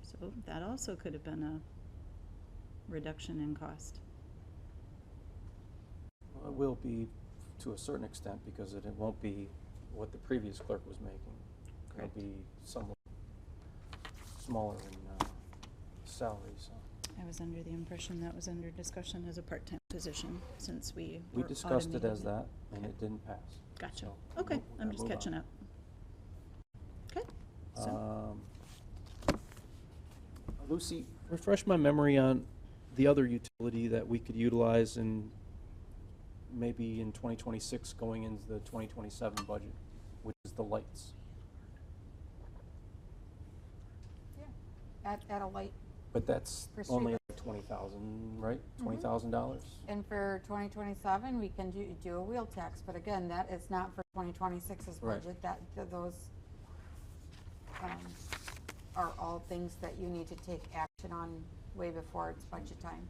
so that also could have been a reduction in cost. Well, it will be to a certain extent because it won't be what the previous clerk was making. It'll Correct. be somewhat smaller in salary, so. I was under the impression that was under discussion as a part-time position, since we We were discussed it automating as that, and it didn't pass. Gotcha. So, Okay, we're I'm gonna just move on. catching up. Okay. So, Lucy, refresh my memory on the other utility that we could utilize in maybe in 2026 going into the 2027 budget, which is the lights. At a light. But that's For street only lights. like 20,000, right? Mhm. $20,000? And for 2027, we can do a wheel tax, but again, that is not for 2026's Right. budget. Those are all things that you need to take action on way before it's budget time.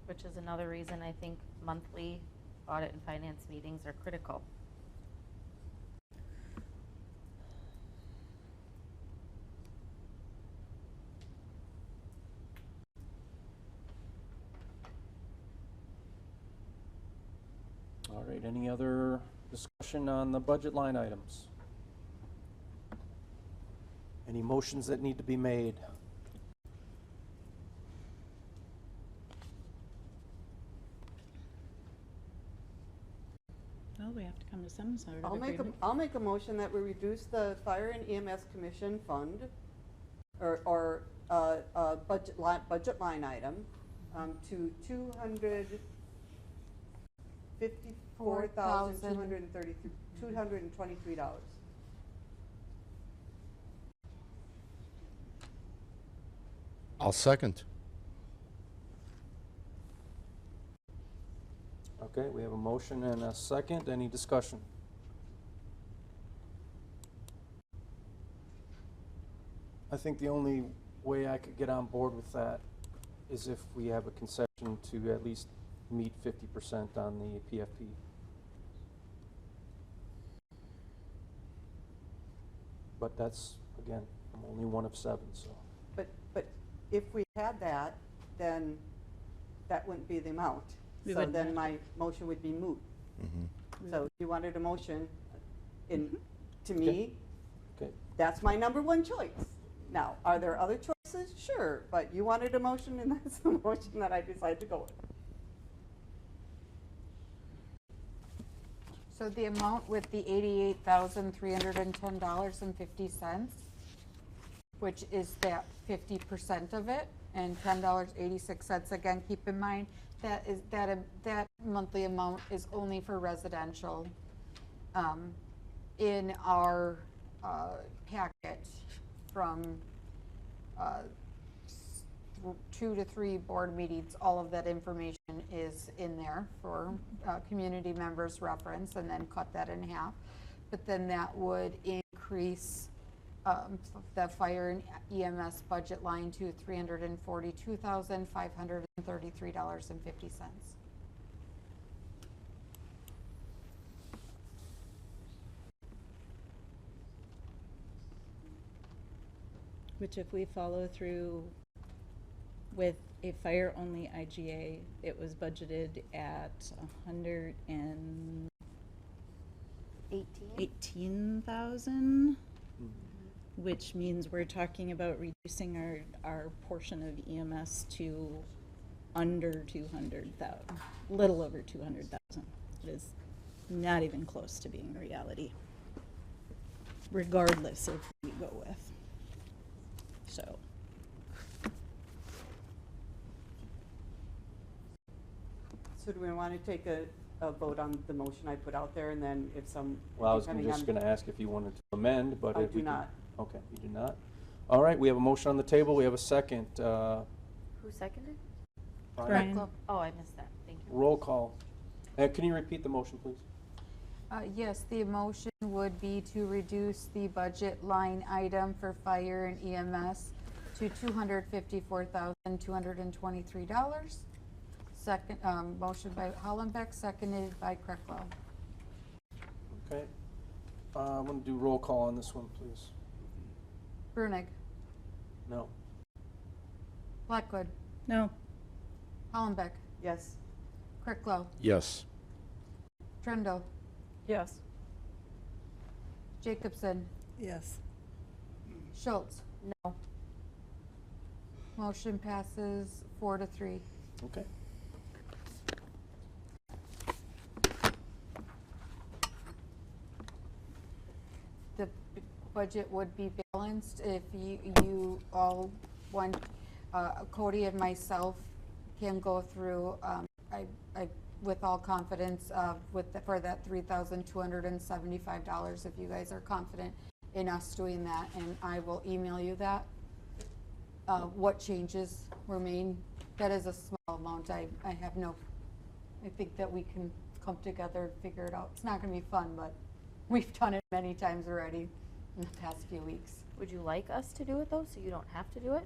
Which is another reason I think monthly audit and finance meetings are critical. All right, any other discussion on the budget line items? Any motions that need to be made? well, we have to come to some sort of agreement. I'll make a motion that we reduce the Fire and EMS Commission fund, or budget line item, to $224,223. I'll second. Okay, we have a motion and a second. Any discussion? I think the only way I could get on board with that is if we have a concession to at least meet 50% on the PFP. But that's, again, I'm only one of 7, so. But if we had that, then that wouldn't be the amount. We So wouldn't then have my motion would be moot. So if you wanted a motion to Okay. me, Okay, that's my number one choice. Now, are there other choices? Sure, but you wanted a motion, and that's the motion that I decided to go with. So the amount with the $88,310.50, which is that 50% of it, and $10.86, again, keep in mind, that monthly amount is only for residential. In our packet from 2 to 3 board meetings, all of that information is in there for community members' reference, and then cut that in half. But then that would increase the fire and EMS budget line to $342,533.50. Which if we follow through with a fire-only IGA, it was budgeted at 118,000, which means we're talking about reducing our portion of EMS to under 200,000, little over 200,000. It is not even close to being reality, regardless of who you go with. So. So do we want to take a vote on the motion I put out there, and then if some, well, I was depending just on- going to ask if you wanted to amend, but I if we do can- not. Okay, you do not? All right, we have a motion on the table, we have a second. Who seconded? Brian. Oh, I missed that. Thank you. Roll call. Can you repeat the motion, please? Yes, the motion would be to reduce the budget line item for fire and EMS to $254,223. Second, motion by Hollenbeck, seconded by Krecklo. Okay. I'm going to do roll call on this one, please. Brunig, No. Blackwood, No. Hollenbeck, Yes. Cricklow, Yes. Trendle, Yes. Jacobson, Yes. Schultz. No. Motion passes 4-3. Okay. The budget would be balanced if you all want, Cody and myself can go through, I, with all confidence, for that $3,275, if you guys are confident in us doing that, and I will email you that. What changes were made. That is a small amount. I have no, I think that we can come together and figure it out. It's not gonna be fun, but we've done it many times already in the past few weeks. Would you like us to do it though, so you don't have to do it?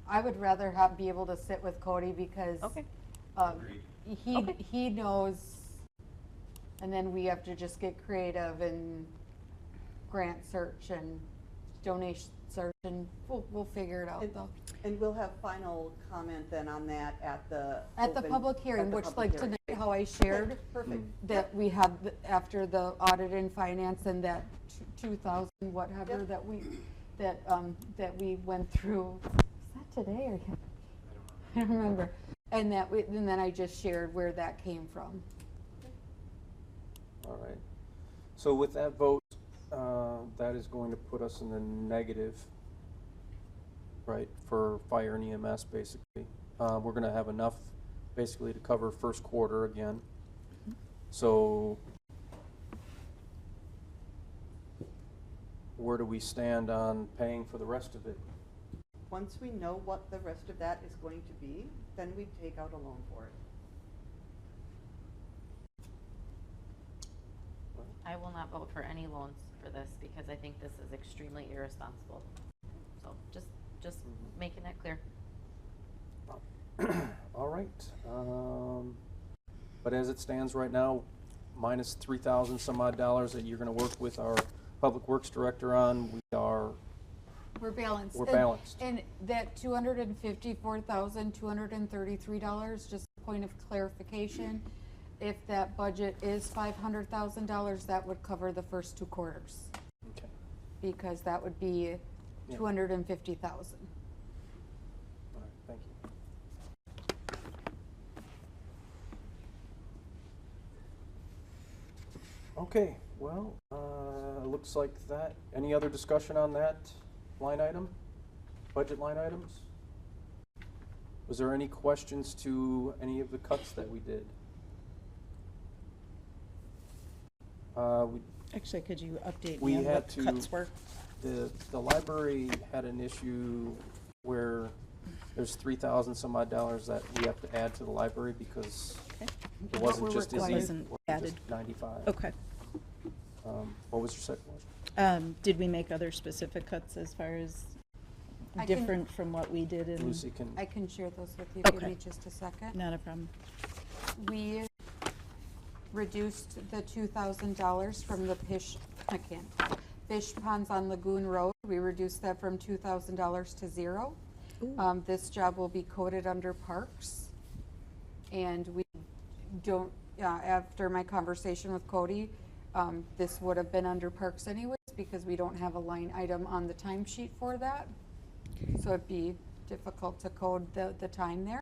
I would rather be able to sit with Cody because Okay. Agreed. he knows, and then we have to just get creative and grant search and donation search, and we'll figure it out though. And we'll have final comment then on that at the. At the open- public at hearing, the which public like hearing. tonight, how I shared, Perfect. that we had after the audit and finance and that 2,000 whatever Yep. that we went through. Is that today or? I don't remember. And and then I just shared where that came from. All right. So with that vote, that is going to put us in the negative, right, for fire and EMS, basically. We're going to have enough, basically, to cover first quarter again. So where do we stand on paying for the rest of it? Once we know what the rest of that is going to be, then we take out a loan for it. I will not vote for any loans for this because I think this is extremely irresponsible. So just making that clear. All right. But as it stands right now, minus 3,000 some odd dollars that you're going to work with our Public Works Director on, We're balanced. We're balanced. And that $254,233, just a point of clarification, if that budget is $500,000, that would cover the first 2 quarters. Okay. Because that would be Yeah. $250,000. All right, thank you. Okay, well, looks like that. Any other discussion on that line item? Budget line items? Was there any questions to any of the cuts that we did? Actually, could you update We me on had what to- cuts were? The library had an issue where there's 3,000 some odd dollars that we have to add to the library because Okay. it wasn't we're just required. Izzy, Wasn't it was added. just 95. Okay. What was your second question? Did we make other specific cuts as far as I can- different from what we did in? Lucy can, I can share those with you. Give Okay. me just a second. Not a problem. We reduced the $2,000 from the fish ponds on Lagoon Road. We reduced that from $2,000 to 0. Ooh. This job will be coded under parks. And we don't, after my conversation with Cody, this would have been under parks anyways because we don't have a line item on the timesheet for that. So it'd be difficult to code the time there.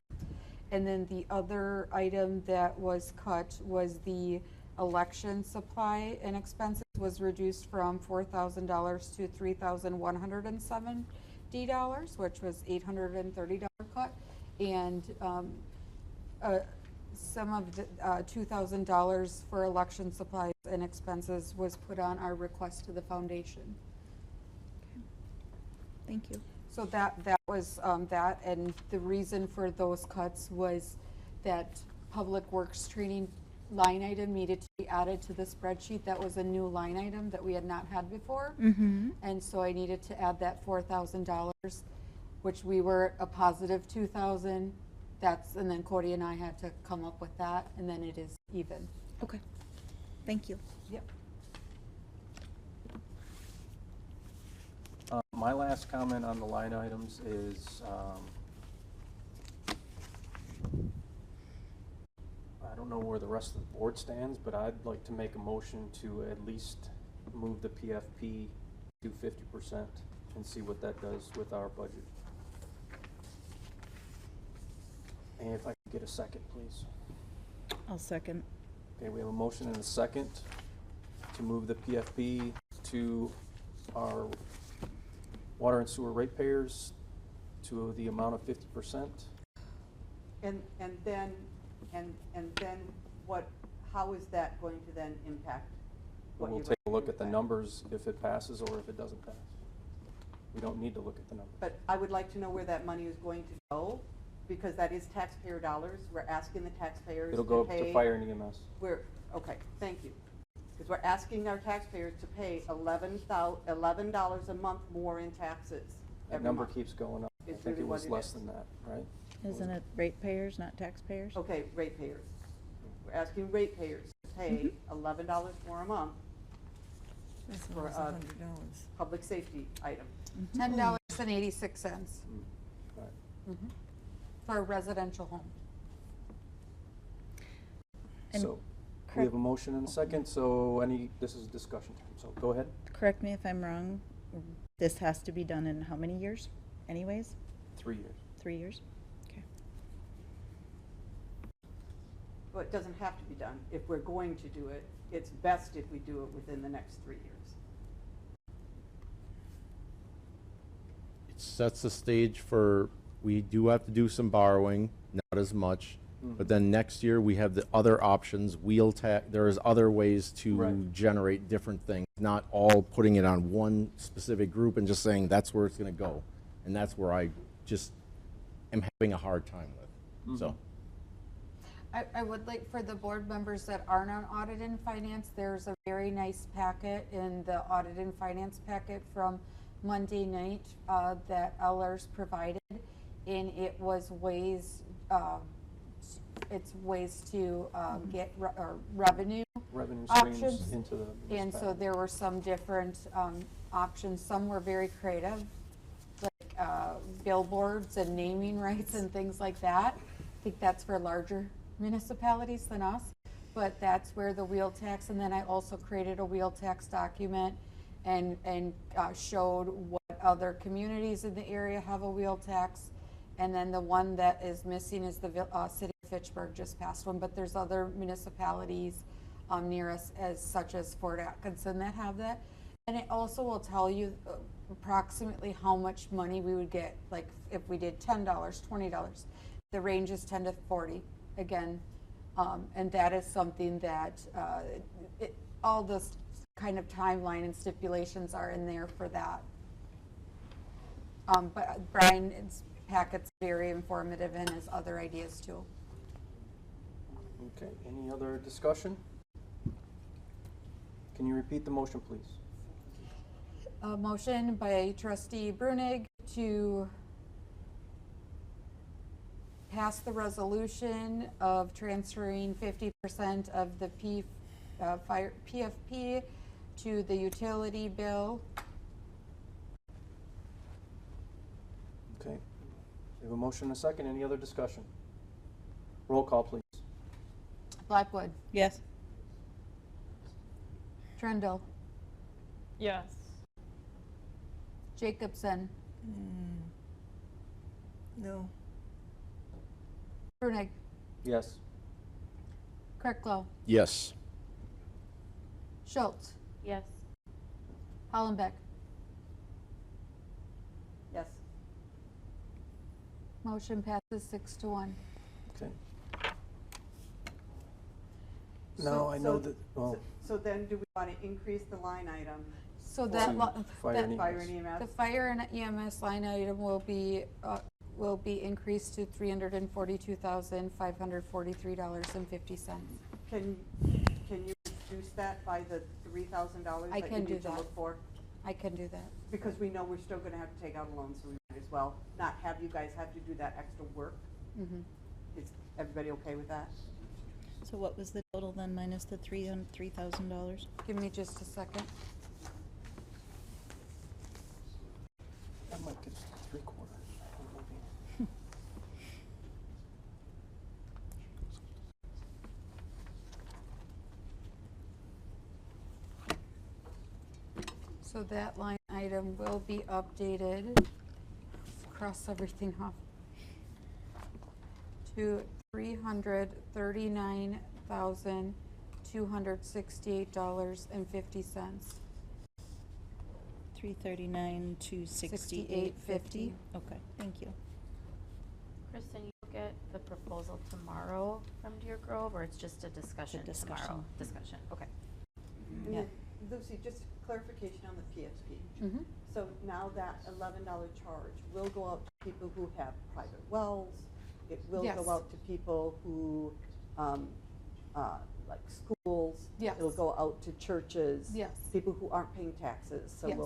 And then the other item that was cut was the election supply and expenses was reduced from $4,000 to $3,170, which was $830 cut. And some of the $2,000 for election supplies and expenses was put on our request to the foundation. Thank you. So that was that, and the reason for those cuts was that Public Works training line item needed to be added to the spreadsheet. That was a new line item that we had not had before. Mm-hmm. And so I needed to add that $4,000, which we were a positive 2,000. And then Cody and I had to come up with that, and then it is even. Okay. Thank you. Yep. my last comment on the line items is, I don't know where the rest of the board stands, but I'd like to make a motion to at least move the PFP to 50% and see what that does with our budget. And if I could get a second, please. I'll second. Okay, we have a motion and a second to move the PFP to our water and sewer ratepayers to the amount of 50%. And then what, how is that going to then impact what We'll you're take a going look to at the do? numbers if it passes or if it doesn't pass. We don't need to look at the numbers. But I would like to know where that money is going to go, because that is taxpayer dollars. We're asking the taxpayers It'll to go up pay. to fire and EMS. Okay, thank you. Because we're asking our taxpayers to pay $11 a month more in taxes That every number month. keeps going up. I It's think really it was what it less is. than that, right? Isn't it ratepayers, not taxpayers? Okay, ratepayers. We're asking ratepayers to pay $11 more a month for a public safety item. $10.86 Right. for a residential home. And So, we have a motion and a second, so this is discussion time, so go ahead. Correct me if I'm wrong, this has to be done in how many years anyways? 3 years. 3 years? Okay. Well, it doesn't have to be done. If we're going to do it, it's best if we do it within the next 3 years. It sets the stage for, we do have to do some borrowing, not as much. But then next year, we have the other options, wheel tax, there's other ways to Right. generate different things, not all putting it on one specific group and just saying that's where it's gonna go. And that's where I just am having a hard time with, so. I would like for the board members that aren't on audit and finance, there's a very nice packet in the audit and finance packet from Monday night that Ellers provided. And it was ways, it's ways to get revenue Revenue options. streams into the And so municipality. there were some different options. Some were very creative, like billboards and naming rights and things like that. I think that's for larger municipalities than us, but that's where the wheel tax, and then I also created a wheel tax document and showed what other communities in the area have a wheel tax. And then the one that is missing is the city of Fitchburg just passed one, but there's other municipalities near us such as Fort Atkinson that have that. And it also will tell you approximately how much money we would get, like if we did $10, $20. The range is 10 to 40 again. And that is something that all this kind of timeline and stipulations are in there for that. But Brian's packet's very informative and his other ideas too. Okay, any other discussion? Can you repeat the motion, please? A motion by trustee Brunig to pass the resolution of transferring 50% of the PFP to the utility bill. Okay, we have a motion and a second. Any other discussion? Roll call, please. Blackwood, Yes. Trendle, Yes. Jacobson, No. Brunig, Yes. Kirklow, Yes. Schultz, Yes. Hollenbeck. Yes. Motion passes 6-1. Okay. Now, I know that, well, So then do we want to increase the line item? So to that, fire and Fire EMS. and EMS? the fire and EMS line item will be increased to $342,543.50. Can you reduce that by the $3,000 I that you can do need to that. look for? I can do that. Because we know we're still going to have to take out a loan, so we might as well not have you guys have to do that extra work. Mhm. Is everybody okay with that? So what was the total then minus the $3,000? Give me just a second. I might get 3/4. So that line item will be updated, cross everything off, to $339,268.50. 339 to 6850. Okay, thank you. Kristen, you get the proposal tomorrow from Deer Grove, or it's just a discussion discussion. tomorrow? Discussion, okay. And Yeah. then, Lucy, just clarification on the PSP. Mhm. So now that $11 charge will go out to people who have private wells. It will Yes. go out to people who, like schools. Yes. It'll go out to churches. Yes. People who aren't paying taxes. So Yes.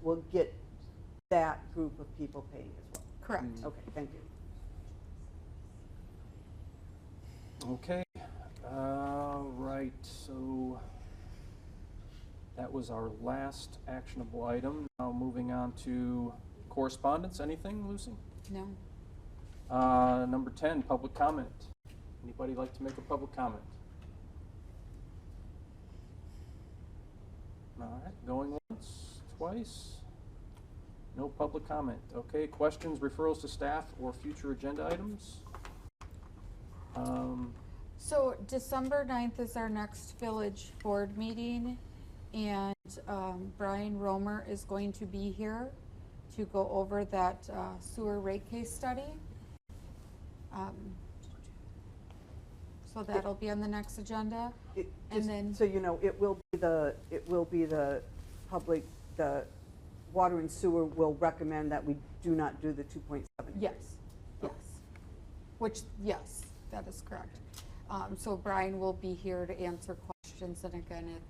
we'll get that group of people paying as well. Correct. Okay, thank you. Okay, right, so that was our last actionable item. Now moving on to correspondence. Anything, Lucy? No. Number 10, public comment. Anybody like to make a public comment? All right, going once, twice. No public comment. Okay, questions, referrals to staff, or future agenda items? So December 9th is our next village board meeting, and Brian Romer is going to be here to go over that sewer rate case study. So that'll be on the next agenda. And then- So you know, it will be the water and sewer will recommend that we do not do the 2.7. Yes, yes. Which, yes, that is correct. So Brian will be here to answer questions, and again,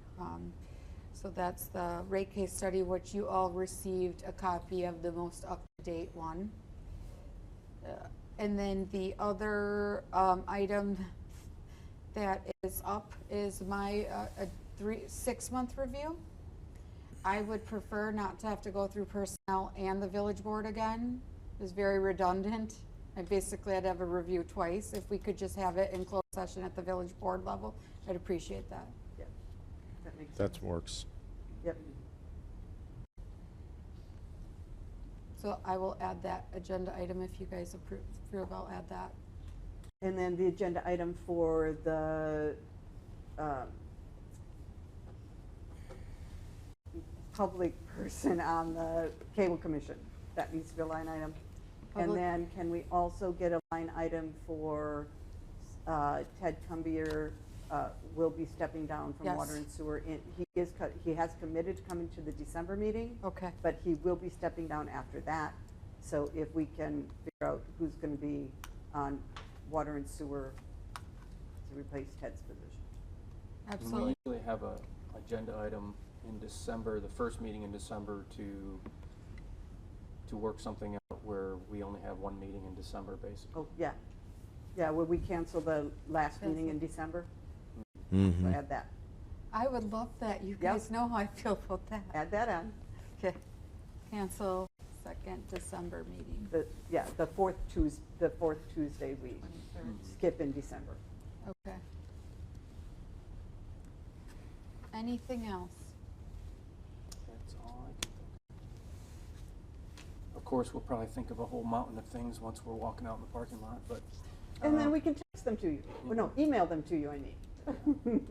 so that's the rate case study, which you all received a copy of, the most up-to-date one. And then the other item that is up is my 6-month review. I would prefer not to have to go through personnel and the village board again. It's very redundant. I basically had to have a review twice. If we could just have it in closed session at the village board level, I'd appreciate that. Yeah, that makes sense. That works. Yep. So I will add that agenda item if you guys approve, I'll add that. And then the agenda item for the public person on the cable commission, that needs to be a line item. And Public- then can we also get a line item for Ted Cumbier will be stepping down from Yes. water and sewer. He has committed to coming to the December meeting. Okay. But he will be stepping down after that. So if we can figure out who's going to be on water and sewer to replace Ted's position. Absolutely. We usually have a agenda item in December, the first meeting in December, to work something out where we only have one meeting in December, basically. Oh, yeah. Yeah, will we cancel the last meeting in December? So Mm-hmm. add that. I would love that. You Yep. guys know how I feel about that. Add that on. Okay. Cancel second December meeting. The fourth Tuesday we skip in December. Okay. Anything else? That's all I can think of. Of course, we'll probably think of a whole mountain of things once we're walking out in the parking lot, but. And then we can text them to you. Well, no, email them to you, I mean.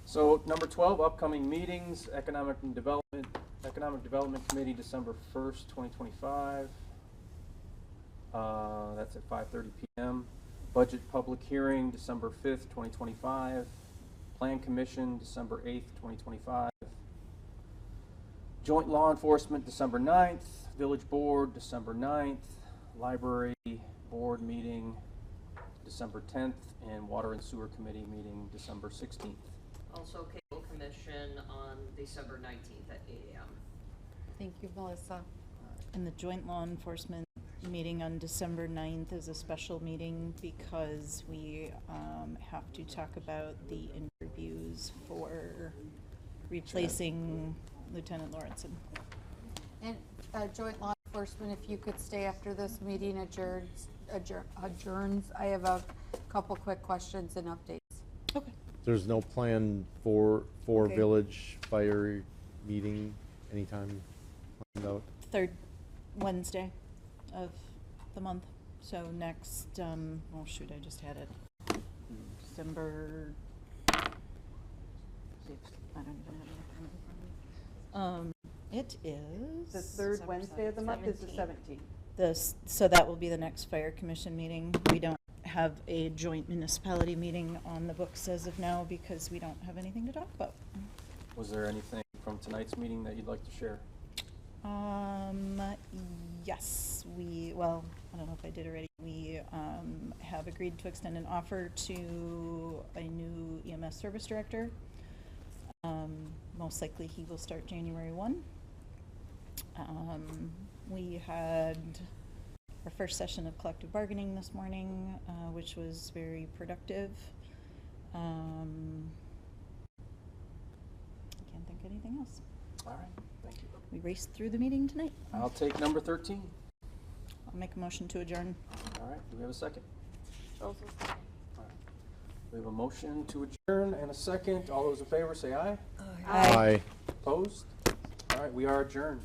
So number 12, upcoming meetings, Economic Development Committee, December 1st, 2025. That's at 5:30 p.m. Budget public hearing, December 5th, 2025. Plan Commission, December 8th, 2025. Joint Law Enforcement, December 9th. Village Board, December 9th. Library Board meeting, December 10th. And Water and Sewer Committee meeting, December 16th. Also, Cable Commission on December 19th at 8 a.m. Thank you, Melissa. And the joint law enforcement meeting on December 9th is a special meeting because we have to talk about the interviews for replacing Lieutenant Lawrenson. And joint law enforcement, if you could stay after this meeting adjourns, I have a couple quick questions and updates. Okay. There's no plan for Okay. village fire meeting anytime lined out? Third Wednesday of the month. So next, oh shoot, I just had it. December. I don't even have it in front of me. It is. The third Wednesday of the month is the 17th. So that will be the next fire commission meeting. We don't have a joint municipality meeting on the books as of now because we don't have anything to talk about. Was there anything from tonight's meeting that you'd like to share? Yes, well, I don't know if I did already. We have agreed to extend an offer to a new EMS service director. Most likely he will start January 1. We had our first session of collective bargaining this morning, which was very productive. I can't think of anything else. All right, thank you. We raced through the meeting tonight. I'll take number 13. I'll make a motion to adjourn. All right, do we have a second? Joseph. All right. We have a motion to adjourn and a second. All those in favor say aye. Aye. Opposed? All right, we are adjourned.